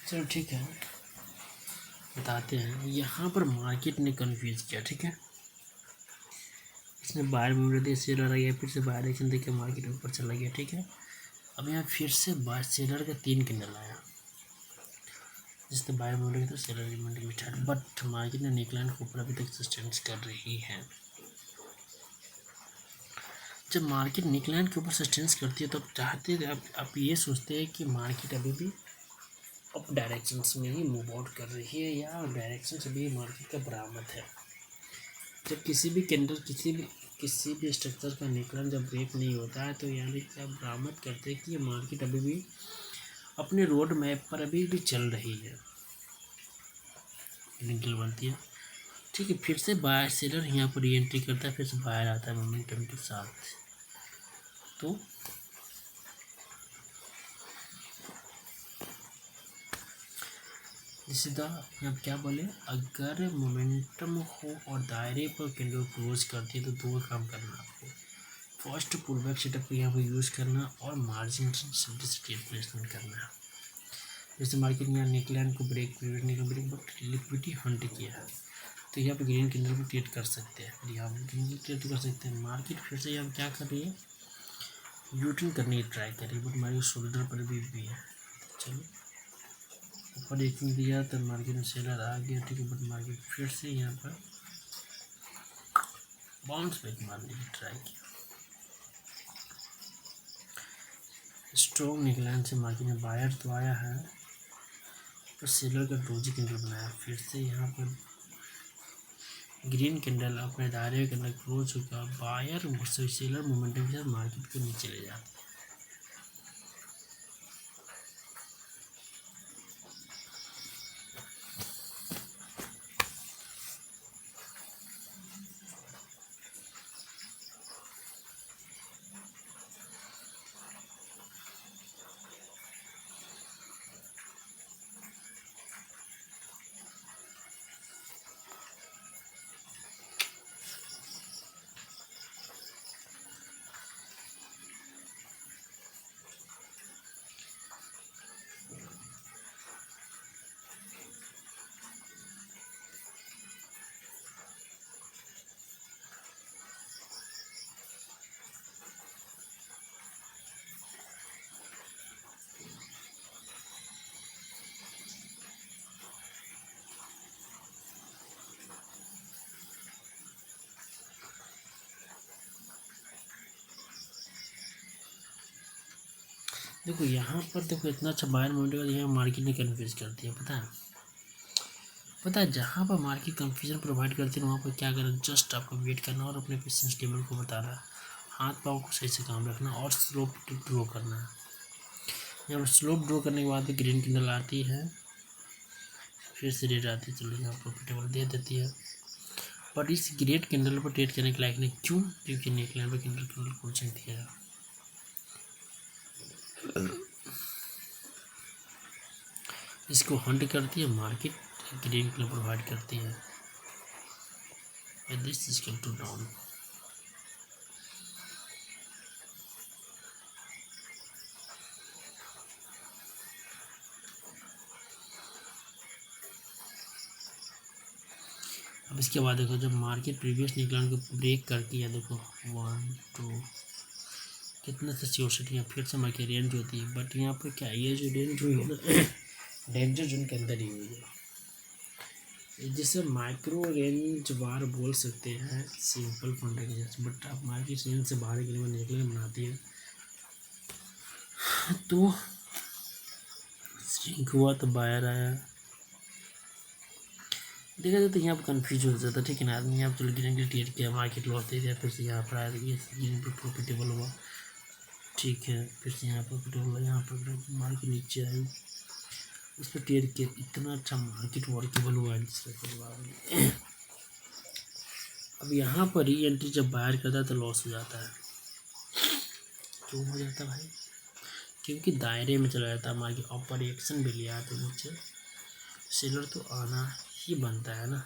चलो ठीक है, बताते हैं। यहाँ पर मार्केट ने कंफ्यूज किया, ठीक है, इसने बाहर मूवमेंट दिया, सेलर आ गया, फिर से बाहर एक्शन देके मार्केट ऊपर चला गया, ठीक है। अब यहाँ फिर से बाय सेलर का 3 कैंडल आया, जिससे बाय मूवमेंट तो सेलर मूवमेंट में स्टार्ट, बट मार्केट ने नेकलाइन को ऊपर अभी तक सस्टेन कर रही है। जब मार्केट नेकलाइन के ऊपर सस्टेन करती है तो आप ये सोचते हैं कि मार्केट अभी भी अप डायरेक्शंस में ही मूव आउट कर रही है, या डायरेक्शन अभी मार्केट का बरामद है। जब किसी भी कैंडल किसी भी स्ट्रक्चर का नेकलाइन जब ब्रेक नहीं होता है, तो यानी कि आप बरामद करते हैं कि ये मार्केट अभी भी अपने रोड मैप पर अभी भी चल रही है, कैंडल बनती है, ठीक है। फिर से बाय सेलर यहाँ पर री एंट्री करता है, फिर से बाहर आता है मोमेंटम के साथ। तो सीधा यहाँ क्या बोले, अगर मोमेंटम हो और दायरे पर कैंडल क्लोज करती है तो दो काम करना आपको। फर्स्ट पुल बैक सेटअप को यहाँ पर यूज़ करना और मार्जिन स्टेट प्लेसमेंट करना। जैसे मार्केट ने यहाँ नेकलाइन को ब्रेक बट लिक्विडिटी हंट किया तो यहाँ पर ग्रीन कैंडल को ट्रेड कर सकते हैं। फिर यहाँ पर ग्रीन ट्रेड कर सकते हैं। मार्केट फिर से यहाँ क्या कर रही है, यूटर्न करने की ट्राई कर रही है, बट हमारे शोल्डर पर भी है। चलो ऊपर देखने दिया तो मार्केट में सेलर आ गया, ठीक है, बट मार्केट फिर से यहाँ पर बाउंस बैक मारने की ट्राई किया। स्ट्रॉन्ग निकलाइन से मार्केट में बायर तो आया है पर सेलर का डोजी कैंडल बनाया। फिर से यहाँ पर ग्रीन कैंडल अपने दायरे के अंदर क्लोज होगा, बायर सेलर मोमेंटम के साथ मार्केट को नीचे ले जाते हैं। देखो यहाँ पर देखो इतना अच्छा बायर मोमेंट का यहाँ मार्केट ने कन्फ्यूज कर दिया। पता है जहाँ पर मार्केट कन्फ्यूजन प्रोवाइड करती है वहाँ पर क्या करना, जस्ट आपको वेट करना और अपने पेशेंस टेबल को बताना, हाथ पाँव को सही से काम रखना और स्लोप ड्रॉ करना है। यहाँ पर स्लोप ड्रॉ करने के बाद ग्रीन कैंडल आती है, फिर से रेड आती है, चलो यहाँ प्रॉफिटेबल दे देती है। बट इस ग्रेट कैंडल पर ट्रेड करने के लायक नहीं, क्यों, क्योंकि नेकलाइन पर कैंडल कोचिंग दिया। इसको हंट करती है मार्केट, ग्रीन कलर प्रोवाइड करती है। This is come to down. अब इसके बाद देखो जब मार्केट प्रीवियस निकलाइन को ब्रेक करती है, देखो 1 2 कितना सा 64 यहाँ फिर से मार्केट रेंज होती है। बट यहाँ पर क्या ये जो रेंज हुई है ना डेंजर जोन के अंदर ही हुई है, जिसे माइक्रो रेंज बार बोल सकते हैं सिंपल फंडा के जैसे। बट आप मार्केट रेंज से बाहर के लिए निकलने बनाती है तो स्ट्रिंक हुआ तो बायर आया, देखा जाए तो यहाँ पर कन्फ्यूज हो जाता, ठीक है ना। आदमी यहाँ पर चलो ग्रीन ट्रेड किया, मार्केट लॉस दे दिया, फिर से यहाँ पर आया ये ग्रीन पर प्रॉफिटेबल हुआ, ठीक है, फिर से यहाँ प्रॉफिटेबल हुआ, यहाँ पर मार्केट नीचे आई, उस पर ट्रेड किया, इतना अच्छा मार्केट वर्केबल हुआ है। अब यहाँ पर ही एंट्री जब बाहर करता है तो लॉस हो जाता है। क्यों हो जाता है भाई, क्योंकि दायरे में चला जाता है मार्केट, अपर एक्शन भी लिया तो नीचे सेलर तो आना ही बनता है ना।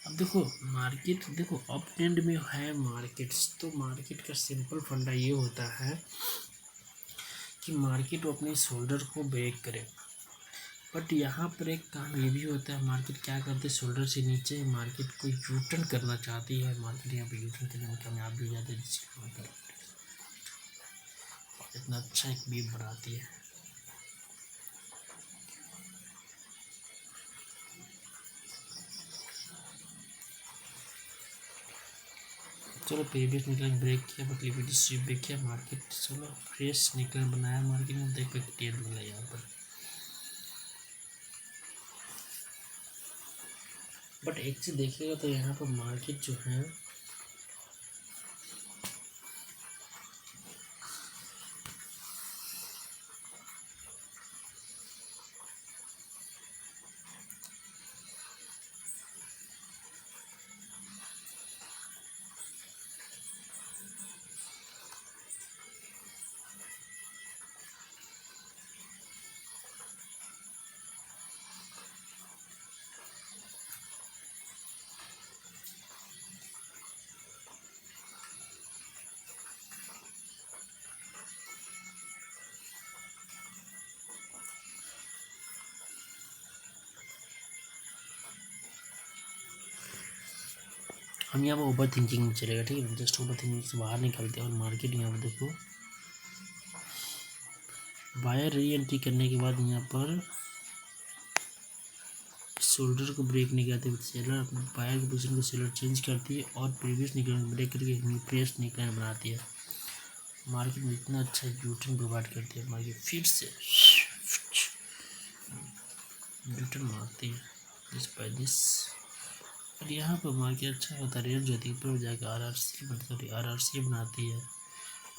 अब देखो मार्केट, देखो अप ट्रेंड में है मार्केट्स, तो मार्केट का सिंपल फंडा ये होता है कि मार्केट अपने शोल्डर को ब्रेक करे। बट यहाँ पर एक काम ये भी होता है, मार्केट क्या करते हैं, शोल्डर से नीचे मार्केट को यूटर्न करना चाहती है, मार्केट यहाँ पे यूटर्न करने में कामयाब भी हो जाती है, जिसकी मार्केट इतना अच्छा एक बीम बनाती है। चलो प्रीवियस निकलन ब्रेक किया, बट लिक्विडिटी स्वीप ब्रेक किया, मार्केट चलो फ्रेश निकलन बनाया, मार्केट में देख पे ट्रेड मिला यहाँ पर। बट एक चीज़ देखिएगा तो यहाँ पर मार्केट जो है हम यहाँ पर ओवर थिंकिंग में चलेगा, ठीक है। जस्ट ओवर थिंकिंग से बाहर निकलते हैं और मार्केट यहाँ पर देखो बायर री एंट्री करने के बाद यहाँ पर शोल्डर को ब्रेक नहीं करते, सेलर अपने बायर की पोजीशन को सेलर चेंज करती है और प्रीवियस निकलन ब्रेक करके प्रेस निकलन बनाती है। मार्केट में इतना अच्छा यूटर्न प्रोवाइड करती है, मार्केट फिर से यूटर्न मारती है दिस बाय दिस। और यहाँ पर मार्केट अच्छा होता है, रेंज होती है, ऊपर जाकर आरआरसी बनाती है।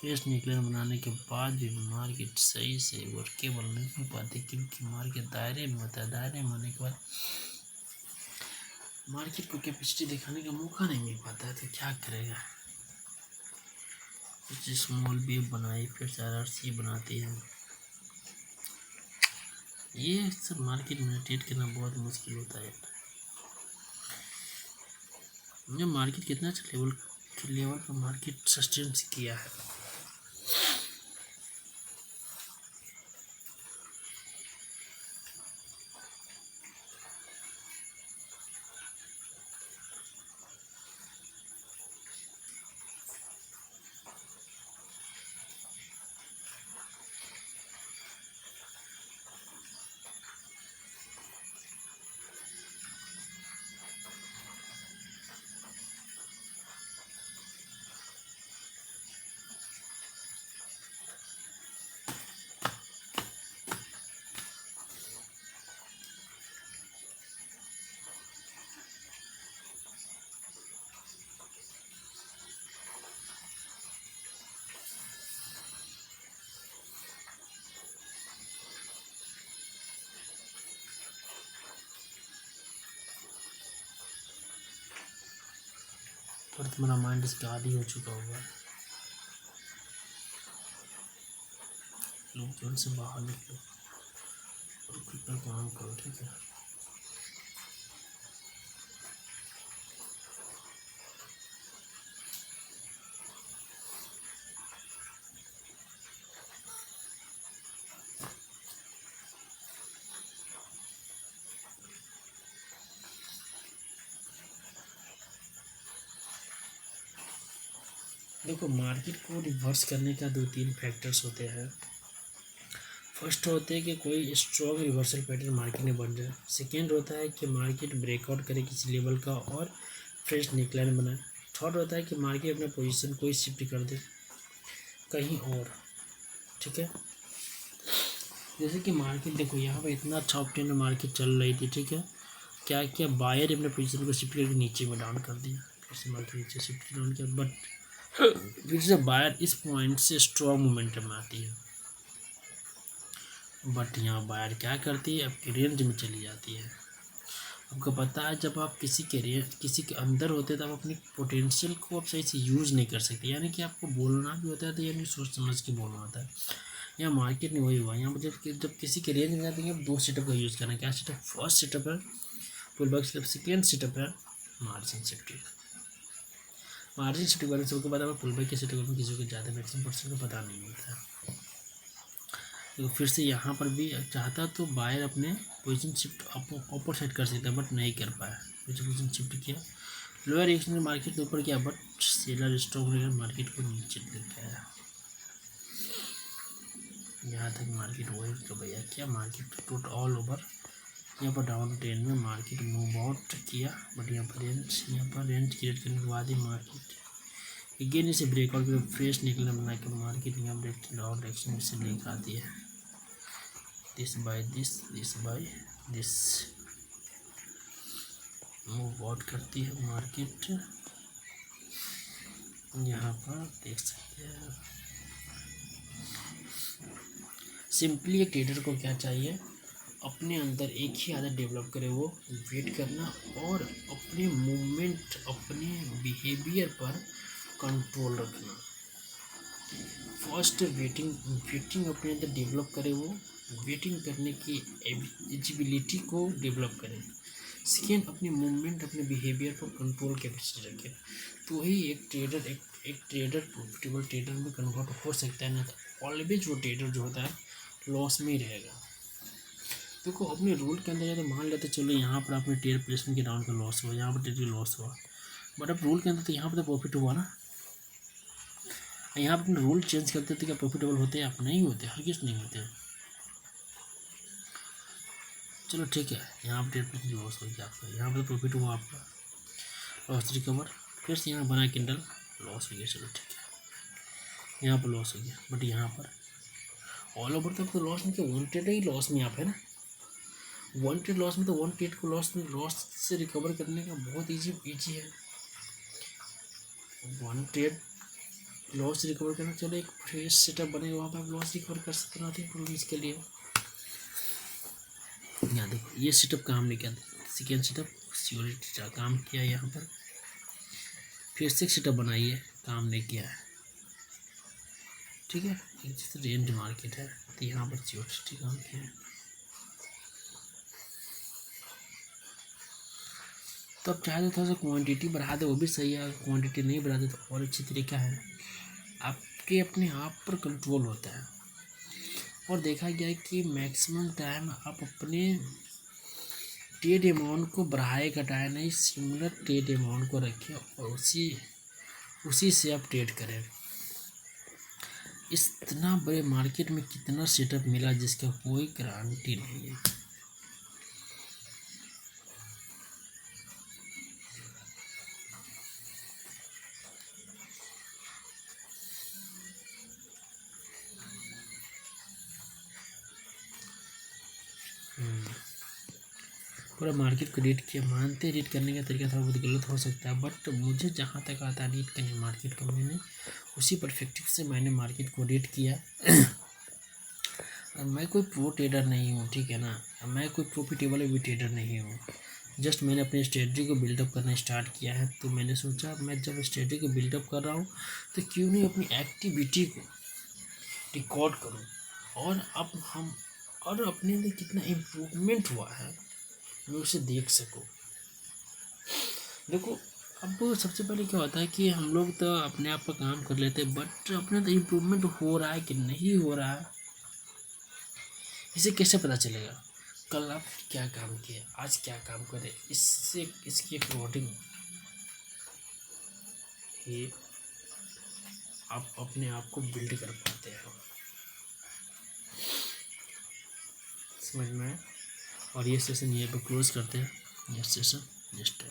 प्रेस निकलन बनाने के बाद भी मार्केट सही से वर्केबल नहीं हो पाती, क्योंकि मार्केट दायरे में होता है। दायरे में होने के बाद मार्केट को कैपेसिटी दिखाने का मौका नहीं मिल पाता है, तो क्या करेगा। कुछ स्मॉल वेव बनाई, फिर आरआरसी बनाती है। ये सब मार्केट में ट्रेड करना बहुत मुश्किल होता है। ये मार्केट कितना अच्छा लेवल पर मार्केट सस्टेन किया है। और तुम्हारा माइंड इसका आदी हो चुका होगा। लोग जोन से बाहर निकलो और खुद पर काम करो, ठीक है। देखो मार्केट को रिवर्स करने का 2-3 फैक्टर्स होते हैं। फर्स्ट होते हैं कि कोई स्ट्रॉन्ग रिवर्सल पैटर्न मार्केट में बन जाए। सेकेंड होता है कि मार्केट ब्रेकआउट करे किसी लेवल का और फ्रेश निकलाइन बनाए। थर्ड होता है कि मार्केट अपना पोजीशन कोई शिफ्ट कर दे कहीं और, ठीक है। जैसे कि मार्केट देखो यहाँ पर इतना अच्छा ऑप्टेन में मार्केट चल रही थी, ठीक है। क्या क्या बायर अपने पोजीशन को शिफ्ट करके नीचे में डाउन कर दिया, फिर से मार्केट नीचे शिफ्ट डाउन किया, बट फिर से बायर इस पॉइंट से स्ट्रॉन्ग मोमेंटम में आती है। बट यहाँ बायर क्या करती है, आपकी रेंज में चली जाती है। आपको पता है जब आप किसी के अंदर होते हैं तब अपनी पोटेंशियल को आप सही से यूज़ नहीं कर सकते, यानी कि आपको बोलना भी होता है तो यानी सोच समझ के बोलना होता है। यहाँ मार्केट में वही हुआ। यहाँ पर जब किसी के रेंज में जाते हैं 2 सेटअप का यूज़ करना है। क्या सेटअप? फर्स्ट सेटअप है pull back setup, second setup है मार्जिन सेफ्टी। मार्जिन सेफ्टी वाले सबको पता है, पुल बैक के सेटअप में किसी को ज़्यादा मैक्सिमम परसेंट को पता नहीं होता है। तो फिर से यहाँ पर भी चाहता तो बायर अपने पोजीशन शिफ्ट अपर साइड कर सकता है, बट नहीं कर पाया। पोजीशन शिफ्ट किया, लोअर रिएक्शन में मार्केट के ऊपर किया, बट सेलर स्टॉक लेकर मार्केट को नीचे लेके आया। यहाँ तक मार्केट वही तो भैया क्या मार्केट टोटल ऑल ओवर यहाँ पर डाउन ट्रेंड में मार्केट मूव आउट किया, बट यहाँ पर रेंज क्रिएट करने के बाद ही मार्केट अगेन इसे ब्रेकआउट में फ्रेश निकलने बना के मार्केट यहाँ ब्रेक डाउन डायरेक्शन में से लेकर आती है। This by this, this by this. Move out करती है मार्केट। यहाँ पर देख सकते हैं सिंपली एक ट्रेडर को क्या चाहिए, अपने अंदर एक ही आदत डेवलप करे, वो वेट करना और अपने मूवमेंट अपने बिहेवियर पर कंट्रोल रखना। फर्स्ट वेटिंग अपने अंदर डेवलप करे, वो वेटिंग करने की एबिलिटी को डेवलप करें। सेकेंड, अपने मूवमेंट अपने बिहेवियर पर कंट्रोल कैपेसिटी रखें। तो ही एक ट्रेडर प्रॉफिटेबल ट्रेडर में कन्वर्ट हो सकता है, ना तो ऑलवेज वो ट्रेडर जो होता है लॉस में ही रहेगा। देखो अपने रूल के अंदर या तो मान लेते चलो यहाँ पर आपने ट्रेड प्लेसमेंट के राउंड का लॉस हुआ, यहाँ पर ट्रेड लॉस हुआ, बट अब रूल के अंदर तो यहाँ पर तो प्रॉफिट हुआ ना। यहाँ पर अपने रूल चेंज करते थे, क्या प्रॉफिटेबल होते हैं आप? नहीं होते, हर किस नहीं होते। चलो ठीक है, यहाँ पर ट्रेड प्लेसमेंट लॉस हो गया आपका, यहाँ पर प्रॉफिट हुआ आपका, लॉस रिकवर, फिर से यहाँ बना कैंडल, लॉस हो गया, चलो ठीक है, यहाँ पर लॉस हो गया, बट यहाँ पर ऑल ओवर तक तो लॉस में क्या वन ट्रेड ही लॉस में आप है ना। वन ट्रेड लॉस में तो वन ट्रेड को लॉस से रिकवर करने का बहुत इजी है। वन ट्रेड लॉस रिकवर करना, चलो एक फ्रेश सेटअप बनेगा, वहाँ पर आप लॉस रिकवर कर सकते हैं प्रोग्रेस के लिए। यहाँ देखो ये सेटअप काम नहीं किया, सेकेंड सेटअप सिक्योरिटी काम किया, यहाँ पर फिर से सेटअप बनाइए, काम नहीं किया है, ठीक है। जैसे रेंज मार्केट है तो यहाँ पर सिक्योरिटी काम किया है। तो अब चाहे तो थोड़ा सा क्वांटिटी बढ़ा दे, वो भी सही है। क्वांटिटी नहीं बढ़ा दे तो और अच्छी तरीका है, आपके अपने आप पर कंट्रोल होता है। और देखा गया है कि मैक्सिमम टाइम आप अपने ट्रेड अमाउंट को बढ़ाए घटाए नहीं, सिमिलर ट्रेड अमाउंट को रखें और उसी से आप ट्रेड करें। इतना बड़े मार्केट में कितना सेटअप मिला जिसका कोई गारंटी नहीं है। पूरा मार्केट को रीड किया, मानते रीड करने का तरीका थोड़ा बहुत गलत हो सकता है, बट मुझे जहाँ तक आता है रीड करने मार्केट को, मैंने उसी परस्पेक्टिव से मैंने मार्केट को रीड किया। मैं कोई प्रो ट्रेडर नहीं हूँ, ठीक है ना, मैं कोई प्रॉफिटेबल भी ट्रेडर नहीं हूँ। जस्ट मैंने अपनी स्ट्रेटजी को बिल्डअप करना स्टार्ट किया है, तो मैंने सोचा मैं जब स्ट्रेटजी को बिल्डअप कर रहा हूँ तो क्यों नहीं अपनी एक्टिविटी को रिकॉर्ड करूँ, और अपने अंदर कितना इम्प्रूवमेंट हुआ है मैं उसे देख सकूँ। देखो अब सबसे पहले क्या होता है कि हम लोग तो अपने आप पर काम कर लेते हैं, बट अपने तो इम्प्रूवमेंट हो रहा है कि नहीं हो रहा है, इसे कैसे पता चलेगा? कल आप क्या काम किए, आज क्या काम करें, इसके अकॉर्डिंग ही आप अपने आप को बिल्ड कर पाते हैं, समझ में। और ये सेशन ये पे क्लोज करते हैं, ये सेशन नेक्स्ट